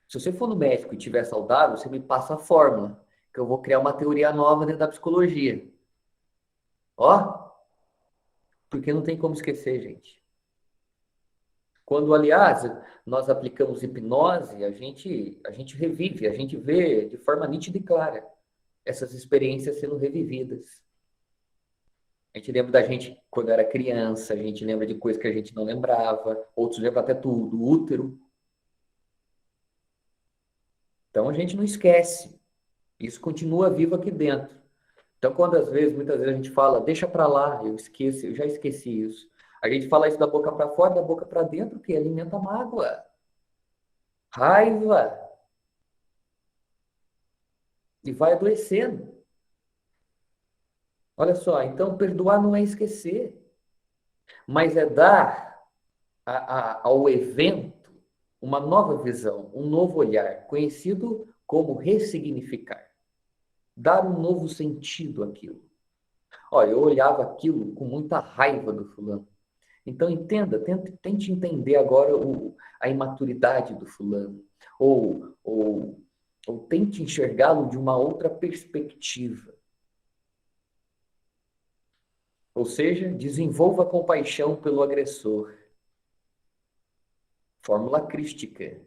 se você for no médico e estiver saudável, você me passa a fórmula, que eu vou criar uma teoria nova dentro da psicologia. Ó, porque não tem como esquecer, gente. Quando, aliás, nós aplicamos hipnose, a gente revive, a gente vê de forma nítida e clara essas experiências sendo revividas. A gente lembra da gente quando era criança, a gente lembra de coisas que a gente não lembrava, outros lembram até tudo, do útero. Então a gente não esquece. Isso continua vivo aqui dentro. Então, quando muitas vezes a gente fala, deixa para lá, eu esqueço, eu já esqueci isso. A gente fala isso da boca para fora, da boca para dentro, que alimenta mágoa, raiva, e vai adoecendo. Olha só, então perdoar não é esquecer, mas é dar ao evento uma nova visão, um novo olhar, conhecido como ressignificar. Dar um novo sentido àquilo. Olha, eu olhava aquilo com muita raiva do fulano. Então entenda, tente entender agora a imaturidade do fulano. Ou tente enxergá-lo de uma outra perspectiva. Ou seja, desenvolva compaixão pelo agressor. Fórmula crística.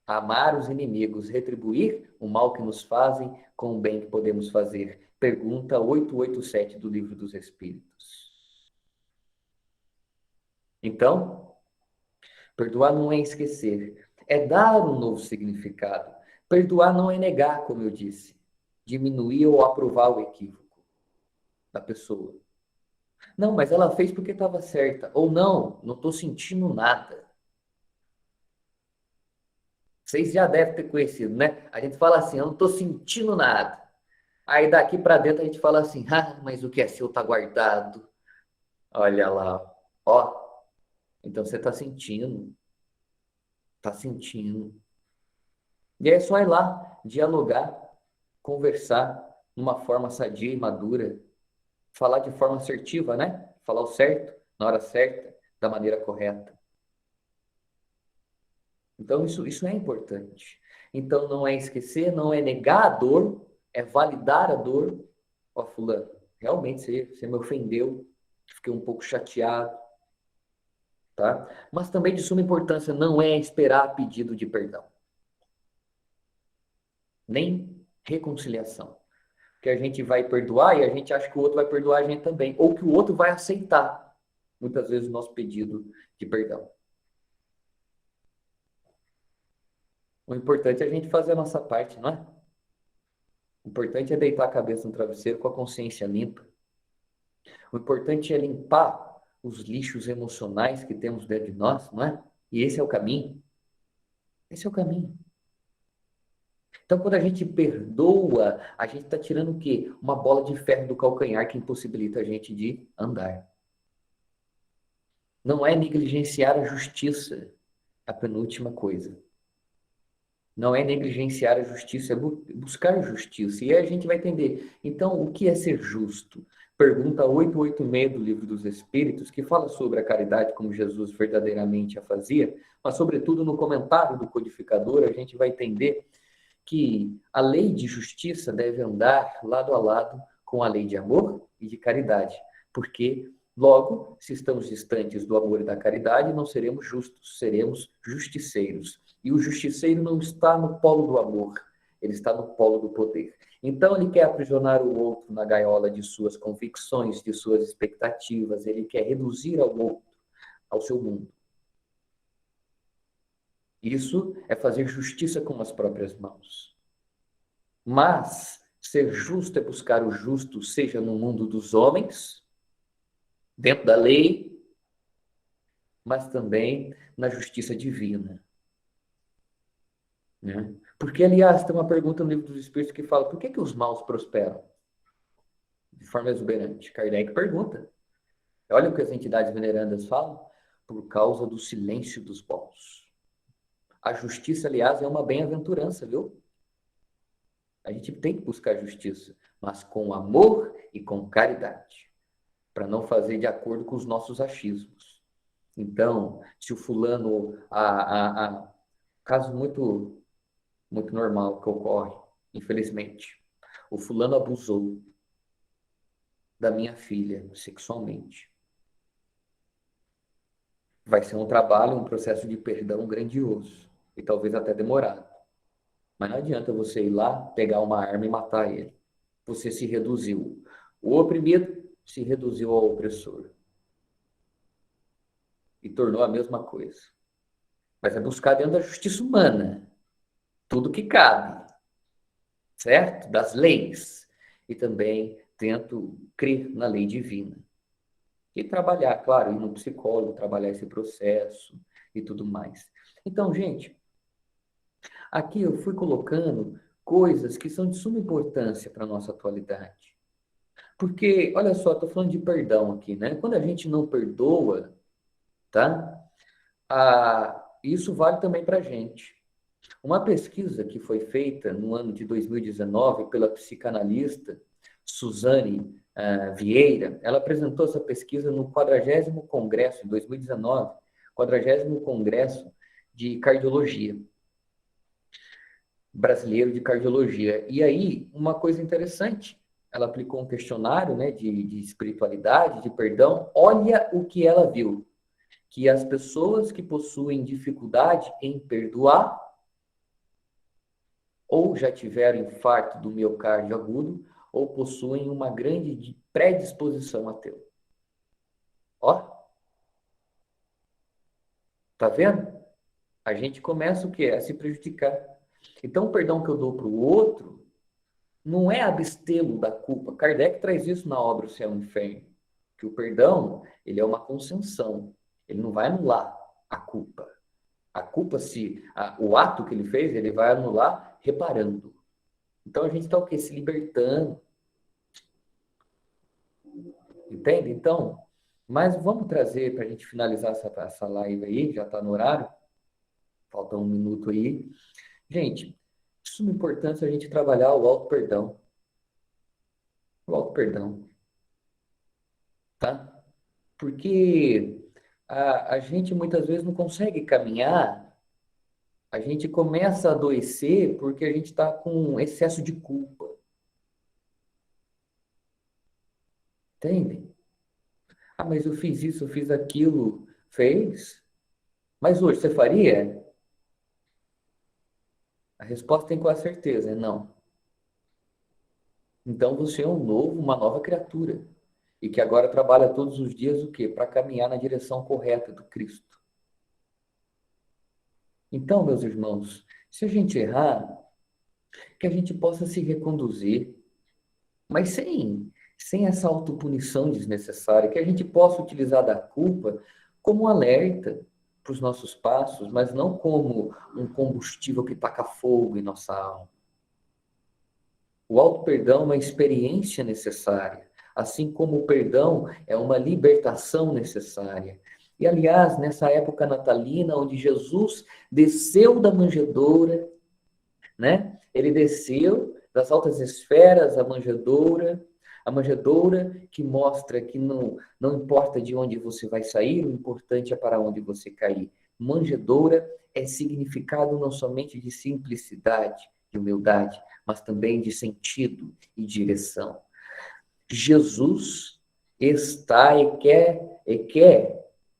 Amar os inimigos, retribuir o mal que nos fazem com o bem que podemos fazer. Pergunta 887 do Livro dos Espíritos. Então, perdoar não é esquecer, é dar um novo significado. Perdoar não é negar, como eu disse, diminuir ou aprovar o equívoco da pessoa. Não, mas ela fez porque estava certa. Ou não, não estou sentindo nada. Vocês já devem ter conhecido, né? A gente fala assim, eu não estou sentindo nada. Aí daqui para dentro a gente fala assim, ah, mas o que é seu está guardado. Olha lá, ó. Então você está sentindo, está sentindo. E aí é só ir lá, dialogar, conversar numa forma sadia e madura, falar de forma assertiva, né? Falar o certo, na hora certa, da maneira correta. Então isso é importante. Então não é esquecer, não é negar a dor, é validar a dor. Ó, fulano, realmente você me ofendeu, fiquei um pouco chateado, tá? Mas também de suma importância não é esperar pedido de perdão, nem reconciliação. Que a gente vai perdoar e a gente acha que o outro vai perdoar a gente também, ou que o outro vai aceitar, muitas vezes, o nosso pedido de perdão. O importante é a gente fazer a nossa parte, não é? O importante é deitar a cabeça no travesseiro com a consciência limpa. O importante é limpar os lixos emocionais que temos dentro de nós, não é? E esse é o caminho. Esse é o caminho. Então, quando a gente perdoa, a gente está tirando o quê? Uma bola de ferro do calcanhar que impossibilita a gente de andar. Não é negligenciar a justiça, a penúltima coisa. Não é negligenciar a justiça, é buscar justiça. E aí a gente vai entender. Então, o que é ser justo? Pergunta 886 do Livro dos Espíritos, que fala sobre a caridade como Jesus verdadeiramente a fazia, mas, sobretudo, no comentário do codificador, a gente vai entender que a lei de justiça deve andar lado a lado com a lei de amor e de caridade, porque, logo, se estamos distantes do amor e da caridade, não seremos justos, seremos justiceiros. E o justiceiro não está no polo do amor, ele está no polo do poder. Então, ele quer aprisionar o outro na gaiola de suas convicções, de suas expectativas, ele quer reduzir ao outro, ao seu mundo. Isso é fazer justiça com as próprias mãos. Mas ser justo é buscar o justo, seja no mundo dos homens, dentro da lei, mas também na justiça divina. Né? Porque, aliás, tem uma pergunta no Livro dos Espíritos que fala: por que os maus prosperam de forma exuberante? Kardec pergunta. Olha o que as entidades venerandas falam: por causa do silêncio dos bons. A justiça, aliás, é uma bem-aventurança, viu? A gente tem que buscar justiça, mas com amor e com caridade, para não fazer de acordo com os nossos achismos. Então, se o fulano, caso muito, muito normal que ocorre, infelizmente, o fulano abusou da minha filha sexualmente. Vai ser um trabalho, um processo de perdão grandioso e talvez até demorado. Mas não adianta você ir lá, pegar uma arma e matar ele. Você se reduziu. O oprimido se reduziu ao opressor. E tornou a mesma coisa. Mas é buscar dentro da justiça humana tudo que cabe, certo? Das leis. E também tento crer na lei divina. E trabalhar, claro, ir no psicólogo, trabalhar esse processo e tudo mais. Então, gente, aqui eu fui colocando coisas que são de suma importância para a nossa atualidade. Porque, olha só, estou falando de perdão aqui, né? Quando a gente não perdoa, tá? Isso vale também para a gente. Uma pesquisa que foi feita no ano de 2019 pela psicanalista Suzane Vieira, ela apresentou essa pesquisa no 40º Congresso, em 2019, 40º Congresso de Cardiologia, brasileiro de cardiologia. E aí, uma coisa interessante, ela aplicou um questionário, né, de espiritualidade, de perdão. Olha o que ela viu, que as pessoas que possuem dificuldade em perdoar ou já tiveram infarto do miocárdio agudo, ou possuem uma grande predisposição a tê-lo. Ó, tá vendo? A gente começa o quê? A se prejudicar. Então, o perdão que eu dou para o outro não é abstê-lo da culpa. Kardec traz isso na obra O Céu e o Inferno. que o perdão, ele é uma concessão. Ele não vai anular a culpa. A culpa, o ato que ele fez, ele vai anular reparando. Então, a gente está o quê? Se libertando. Entende? Então, mas vamos trazer, para a gente finalizar essa live aí, já está no horário, falta 1 minuto aí. Gente, de suma importância a gente trabalhar o auto-perdão. O auto-perdão, tá? Porque a gente muitas vezes não consegue caminhar, a gente começa a adoecer porque a gente está com excesso de culpa. Entende? Ah, mas eu fiz isso, eu fiz aquilo. Fez? Mas hoje você faria? A resposta tem quase certeza, é não. Então você é uma nova criatura. E que agora trabalha todos os dias o quê? Para caminhar na direção correta do Cristo. Então, meus irmãos, se a gente errar, que a gente possa se reconduzir, mas sem essa autopunição desnecessária, que a gente possa utilizar da culpa como um alerta para os nossos passos, mas não como um combustível que taca fogo em nossa alma. O auto-perdão é uma experiência necessária, assim como o perdão é uma libertação necessária. E, aliás, nessa época natalina, onde Jesus desceu da manjedoura, né? Ele desceu das altas esferas à manjedoura, a manjedoura que mostra que não importa de onde você vai sair, o importante é para onde você cair. Manjedoura é significado não somente de simplicidade, de humildade, mas também de sentido e direção. Jesus está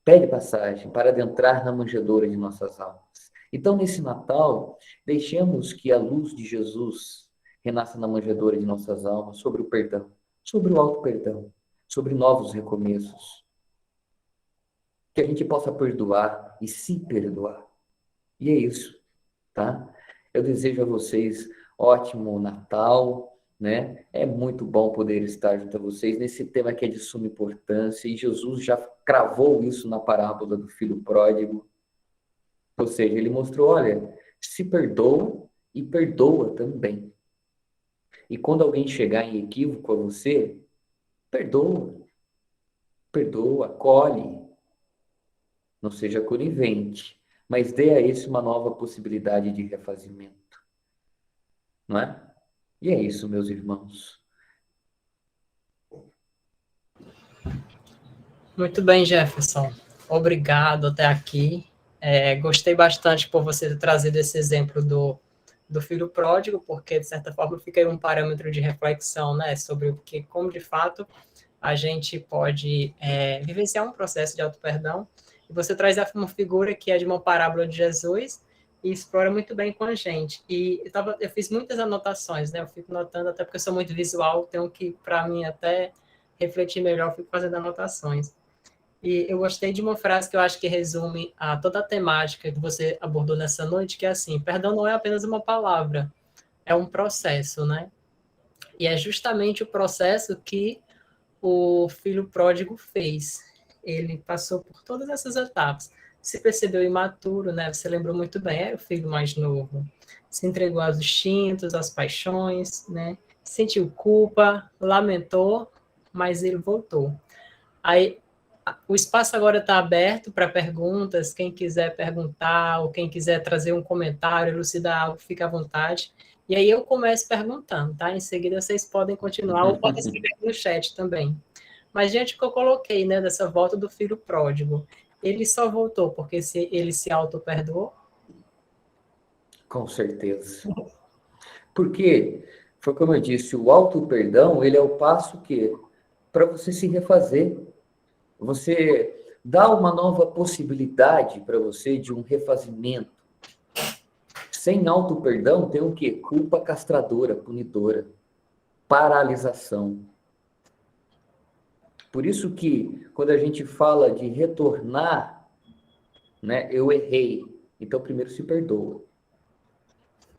pede passagem para adentrar na manjedoura de nossas almas. Então, nesse Natal, deixemos que a luz de Jesus renasça na manjedoura de nossas almas sobre o perdão, sobre o auto-perdão, sobre novos recomeços. Que a gente possa perdoar e se perdoar. E é isso, tá? Eu desejo a vocês ótimo Natal, né? É muito bom poder estar junto a vocês nesse tema que é de suma importância, e Jesus já cravou isso na parábola do filho pródigo. Ou seja, ele mostrou, olha, se perdoa e perdoa também. E quando alguém chegar em equívoco a você, perdoa, acolhe, não seja conivente, mas dê a esse uma nova possibilidade de refazimento, não é? E é isso, meus irmãos. Muito bem, Jefferson. Obrigado até aqui. Gostei bastante por você ter trazido esse exemplo do filho pródigo, porque, de certa forma, fica aí um parâmetro de reflexão, né, sobre como, de fato, a gente pode vivenciar um processo de auto-perdão. E você traz uma figura que é de uma parábola de Jesus e explora muito bem com a gente. E eu fiz muitas anotações, né, eu fico notando, até porque eu sou muito visual, tenho que, para mim, até refletir melhor, eu fico fazendo anotações. E eu gostei de uma frase que eu acho que resume toda a temática que você abordou nessa noite, que é assim: perdão não é apenas uma palavra, é um processo, né? E é justamente o processo que o filho pródigo fez. Ele passou por todas essas etapas. Se percebeu imaturo, né? Você lembrou muito bem, era o filho mais novo. Se entregou aos instintos, às paixões, né? Sentiu culpa, lamentou, mas ele voltou. Aí o espaço agora está aberto para perguntas. Quem quiser perguntar ou quem quiser trazer um comentário, elucidar algo, fica à vontade. E aí eu começo perguntando, tá? Em seguida vocês podem continuar ou podem escrever no chat também. Mas diante do que eu coloquei, né, dessa volta do filho pródigo, ele só voltou porque ele se auto-perdoou? Com certeza. Porque, foi como eu disse, o auto-perdão, ele é o passo que para você se refazer. Você dá uma nova possibilidade para você de um refazimento. Sem auto-perdão, tem o quê? Culpa castradora, punidora, paralisação. Por isso que, quando a gente fala de retornar, né, eu errei. Então, primeiro se perdoa.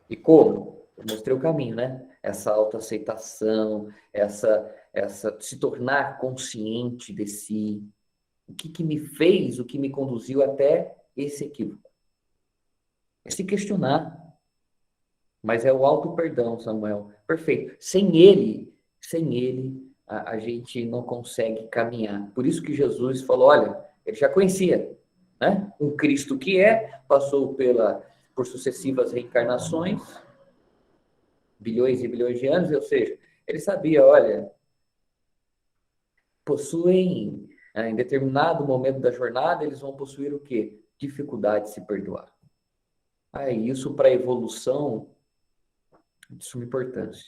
E como? Eu mostrei o caminho, né? Essa autoaceitação, se tornar consciente de si, o que me fez, o que me conduziu até esse equívoco. É se questionar. Mas é o auto-perdão, Samuel. Perfeito. Sem ele, a gente não consegue caminhar. Por isso que Jesus falou, olha, ele já conhecia, né? Um Cristo que passou por sucessivas reencarnações, bilhões e bilhões de anos, ou seja, ele sabia, olha, possuem, em determinado momento da jornada, eles vão possuir o quê? Dificuldade de se perdoar. Isso para a evolução de suma importância.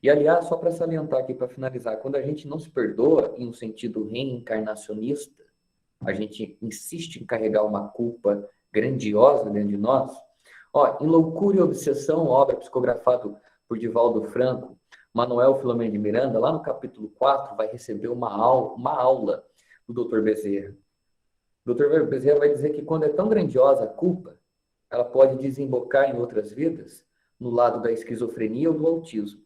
E, aliás, só para salientar aqui, para finalizar, quando a gente não se perdoa em um sentido reencarnacionista, a gente insiste em carregar uma culpa grandiosa dentro de nós. Em Loucura e Obsessão, obra psicografada por Divaldo Franco, Manuel Filomeno de Miranda, lá no capítulo 4, vai receber uma aula do Dr. Bezerra. O Dr. Bezerra vai dizer que quando é tão grandiosa a culpa, ela pode desembocar em outras vidas, no lado da esquizofrenia ou do autismo.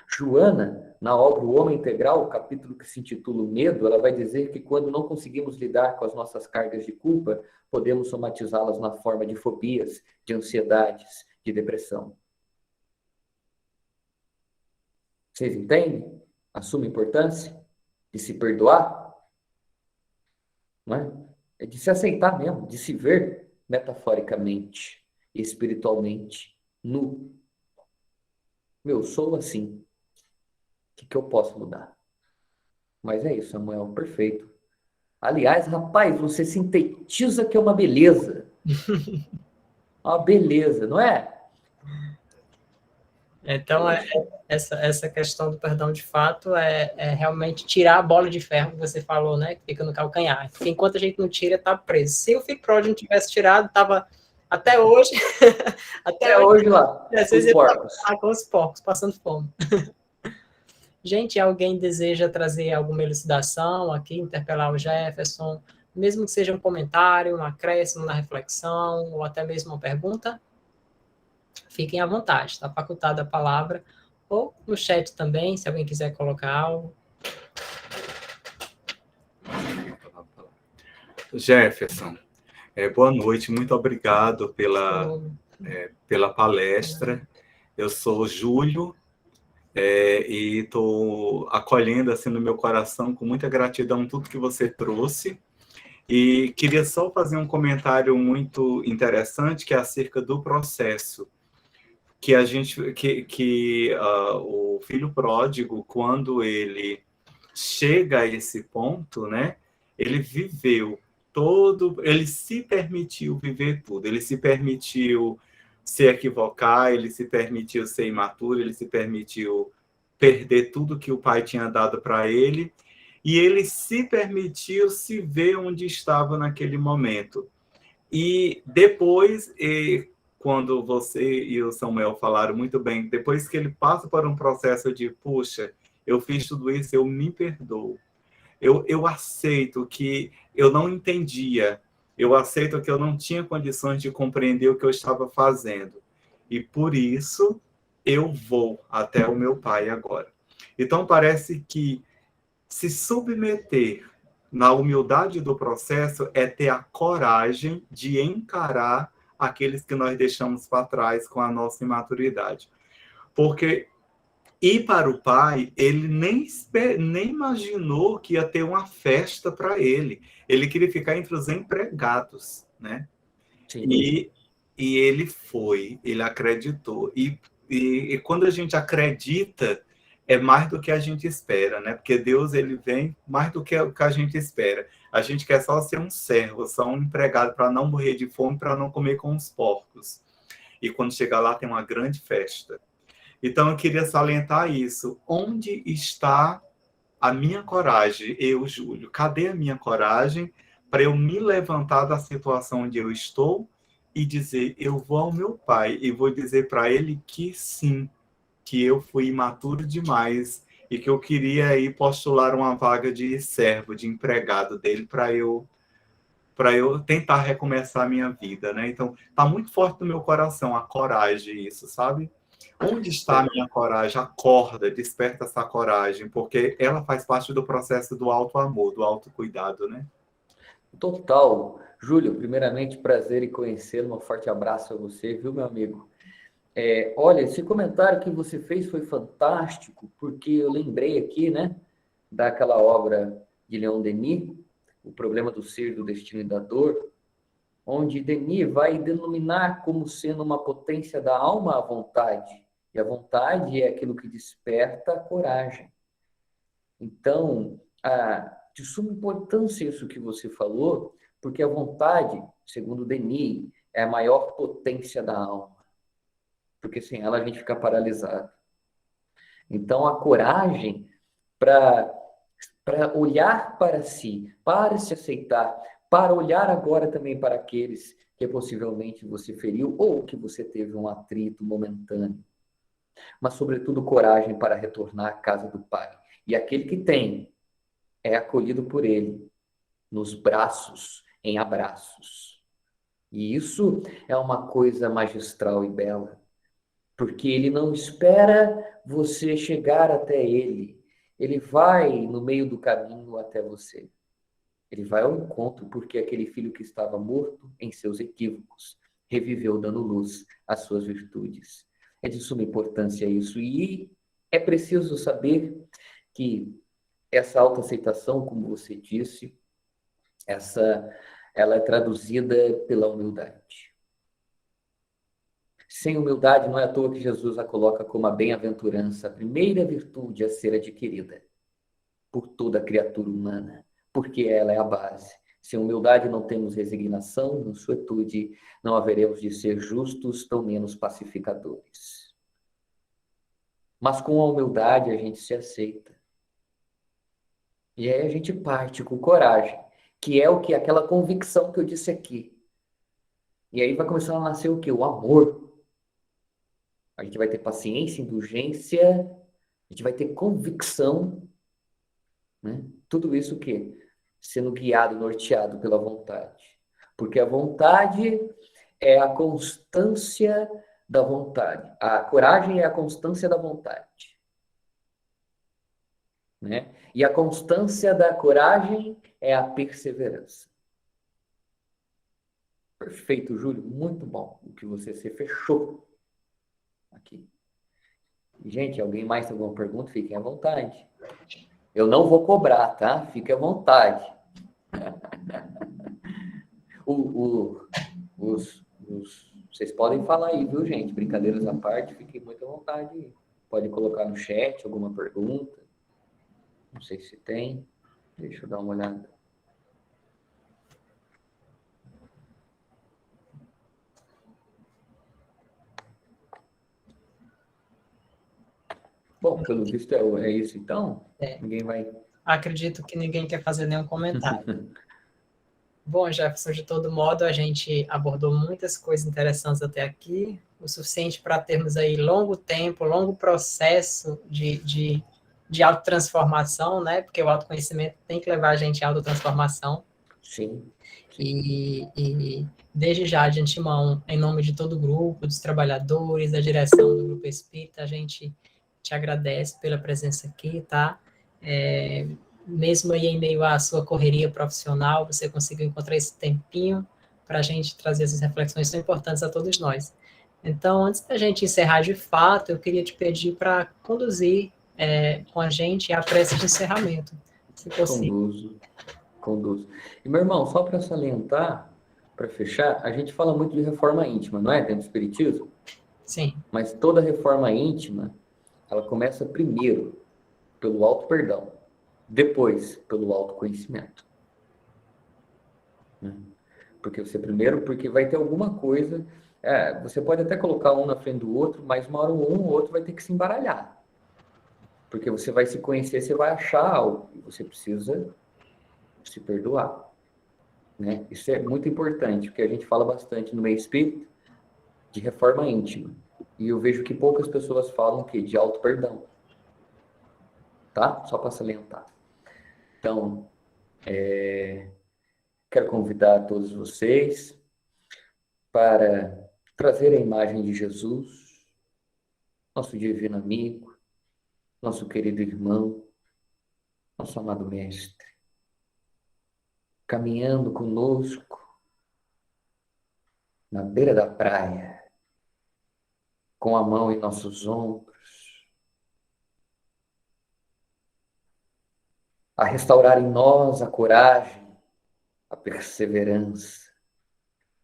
Joana, na obra O Homem Integral, o capítulo que se intitula O Medo, ela vai dizer que quando não conseguimos lidar com as nossas cargas de culpa, podemos somatizá-las na forma de fobias, de ansiedades, de depressão. Vocês entendem a suma importância de se perdoar? Não é? É de se aceitar mesmo, de se ver metaforicamente, espiritualmente, nu. Sou assim. O que eu posso mudar? Mas é isso, Samuel, perfeito. Aliás, rapaz, você sintetiza que é uma beleza. Uma beleza, não é? Então, essa questão do perdão, de fato, é realmente tirar a bola de ferro que você falou, né? Que fica no calcanhar. Porque enquanto a gente não tira, tá preso. Se o Fico Prod não tivesse tirado, tava até hoje... até hoje lá, os porcos. Com os porcos, passando fome. Gente, alguém deseja trazer alguma elucidação aqui, interpelar o Jefferson, mesmo que seja um comentário, um acréscimo na reflexão, ou até mesmo uma pergunta? Fiquem à vontade, está facultada a palavra, ou no chat também, se alguém quiser colocar algo. Jefferson, boa noite, muito obrigado pela palestra. Eu sou Júlio, e estou acolhendo assim no meu coração com muita gratidão tudo que você trouxe. E queria só fazer um comentário muito interessante, que é acerca do processo que o filho pródigo, quando ele chega a esse ponto, né, ele viveu ele se permitiu viver tudo, ele se permitiu se equivocar, ele se permitiu ser imaturo, ele se permitiu perder tudo que o pai tinha dado para ele, e ele se permitiu se ver onde estava naquele momento. E depois, quando você e o Samuel falaram muito bem, depois que ele passa por um processo de, puxa, eu fiz tudo isso, eu me perdoo. Eu aceito que eu não entendia, eu aceito que eu não tinha condições de compreender o que eu estava fazendo. E por isso, eu vou até o meu pai agora. Então, parece que se submeter na humildade do processo é ter a coragem de encarar aqueles que nós deixamos para trás com a nossa imaturidade. Porque ir para o pai, ele nem imaginou que ia ter uma festa para ele. Ele queria ficar entre os empregados, né? Sim. E ele foi, ele acreditou. E quando a gente acredita, é mais do que a gente espera, né? Porque Deus, ele vem mais do que o que a gente espera. A gente quer só ser um servo, só um empregado para não morrer de fome, para não comer com os porcos. E quando chegar lá, tem uma grande festa. Então, eu queria salientar isso. Onde está a minha coragem, eu, Júlio? Cadê a minha coragem para eu me levantar da situação onde eu estou e dizer, eu vou ao meu pai e vou dizer para ele que sim, que eu fui imaturo demais e que eu queria aí postular uma vaga de servo, de empregado dele, para eu tentar recomeçar a minha vida, né? Então, tá muito forte no meu coração a coragem, isso, sabe? Onde está a minha coragem? Acorda, desperta essa coragem, porque ela faz parte do processo do auto-amor, do autocuidado, né? Total. Júlio, primeiramente, prazer em conhecê-lo. Um forte abraço a você, viu, meu amigo? Olha, esse comentário que você fez foi fantástico, porque eu lembrei aqui, né, daquela obra de Leon Denis, O Problema do Ser, do Destino e da Dor, onde Denis vai denominar como sendo uma potência da alma a vontade. E a vontade é aquilo que desperta a coragem. Então, de suma importância isso que você falou, porque a vontade, segundo Denis, é a maior potência da alma, porque sem ela a gente fica paralisado. Então, a coragem para olhar para si, para se aceitar, para olhar agora também para aqueles que possivelmente você feriu ou que você teve um atrito momentâneo, mas sobretudo coragem para retornar à casa do Pai. E aquele que tem é acolhido por ele nos braços, em abraços. E isso é uma coisa magistral e bela, porque ele não espera você chegar até ele. Ele vai no meio do caminho até você. Ele vai ao encontro, porque aquele filho que estava morto em seus equívocos reviveu dando luz às suas virtudes. É de suma importância isso. E é preciso saber que essa autoaceitação, como você disse, ela é traduzida pela humildade. Sem humildade, não é à toa que Jesus a coloca como a bem-aventurança, a primeira virtude a ser adquirida por toda criatura humana, porque ela é a base. Sem humildade não temos resignação, mansuetude, não haveremos de ser justos, tão menos pacificadores. Mas com a humildade a gente se aceita. E aí a gente parte com coragem, que é o que? Aquela convicção que eu disse aqui. E aí vai começar a nascer o quê? O amor. A gente vai ter paciência, indulgência, a gente vai ter convicção, né? Tudo isso o quê? Sendo guiado, norteado pela vontade. Porque a vontade é a constância da vontade. A coragem é a constância da vontade, né? E a constância da coragem é a perseverança. Perfeito, Júlio. Muito bom o que você se fechou aqui. Gente, alguém mais tem alguma pergunta? Fiquem à vontade. Eu não vou cobrar, tá? Fique à vontade. Vocês podem falar aí, viu, gente? Brincadeiras à parte, fiquem muito à vontade. Pode colocar no chat alguma pergunta. Não sei se tem. Deixa eu dar uma olhada. Bom, pelo visto é isso, então. Ninguém vai... Acredito que ninguém quer fazer nenhum comentário. Bom, Jefferson, de todo modo, a gente abordou muitas coisas interessantes até aqui, o suficiente para termos aí longo tempo, longo processo de autotransformação, né? Porque o autoconhecimento tem que levar a gente à autotransformação. Sim. E desde já, de antemão, em nome de todo o grupo, dos trabalhadores, da direção do Grupo Espírita, a gente te agradece pela presença aqui, tá? Mesmo aí em meio à sua correria profissional, você conseguiu encontrar esse tempinho para a gente trazer essas reflexões tão importantes a todos nós. Então, antes da gente encerrar de fato, eu queria te pedir para conduzir com a gente a prece de encerramento, se possível. Conduzo. E, meu irmão, só para salientar, para fechar, a gente fala muito de reforma íntima, não é? Dentro do Espiritismo? Sim. Mas toda reforma íntima, ela começa primeiro pelo auto-perdão, depois pelo autoconhecimento. Porque porque vai ter alguma coisa, você pode até colocar um na frente do outro, mas uma hora um ou outro vai ter que se embaralhar. Porque você vai se conhecer, você vai achar algo, e você precisa se perdoar. Né? Isso é muito importante, porque a gente fala bastante no meio espírita de reforma íntima. E eu vejo que poucas pessoas falam que de auto-perdão. Tá? Só para salientar. Então, quero convidar todos vocês para trazer a imagem de Jesus nosso divino amigo, nosso querido irmão, nosso amado Mestre, caminhando conosco na beira da praia, com a mão em nossos ombros, a restaurar em nós a coragem, a perseverança,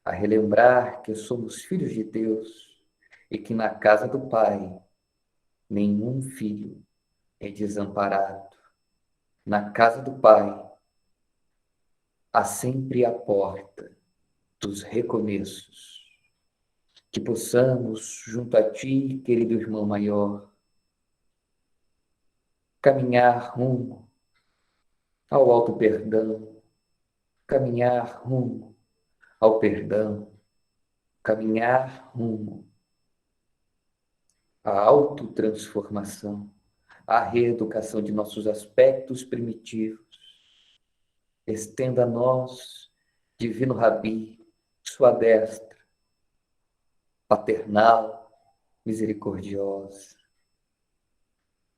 a relembrar que somos filhos de Deus e que na casa do Pai nenhum filho é desamparado. Na casa do Pai há sempre a porta dos recomeços. Que possamos, junto a Ti, querido irmão maior, caminhar rumo ao alto perdão, caminhar rumo ao perdão, caminhar rumo à autotransformação, à reeducação de nossos aspectos primitivos. Estenda a nós, divino Rabi, sua destra, paternal, misericordiosa,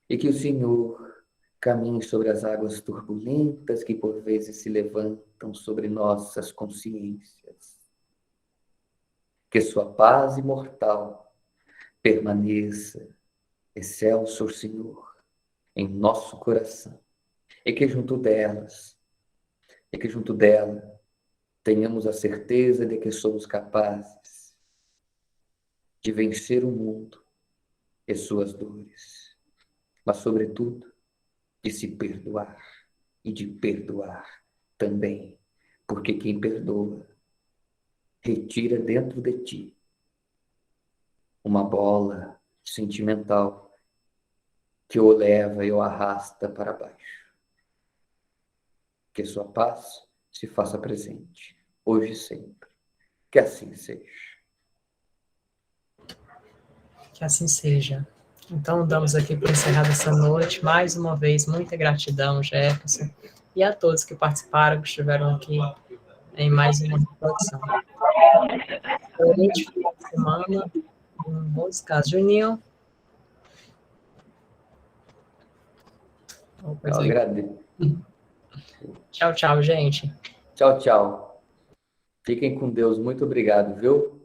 e que o Senhor caminhe sobre as águas turbulentas que por vezes se levantam sobre nossas consciências. Que sua paz imortal permaneça, excelso Senhor, em nosso coração, e que junto dela tenhamos a certeza de que somos capazes de vencer o mundo e suas dores, mas, sobretudo, de se perdoar e de perdoar também, porque quem perdoa retira dentro de ti uma bola sentimental que o leva e o arrasta para baixo. Que sua paz se faça presente, hoje e sempre. Que assim seja. Que assim seja. Então, damos aqui por encerrada essa noite. Mais uma vez, muita gratidão, Jefferson, e a todos que participaram, que estiveram aqui em mais uma reflexão. Excelente final de semana, um bom descanso. Juninho? Eu agradeço. Tchau, tchau, gente. Tchau, tchau. Fiquem com Deus. Muito obrigado, viu?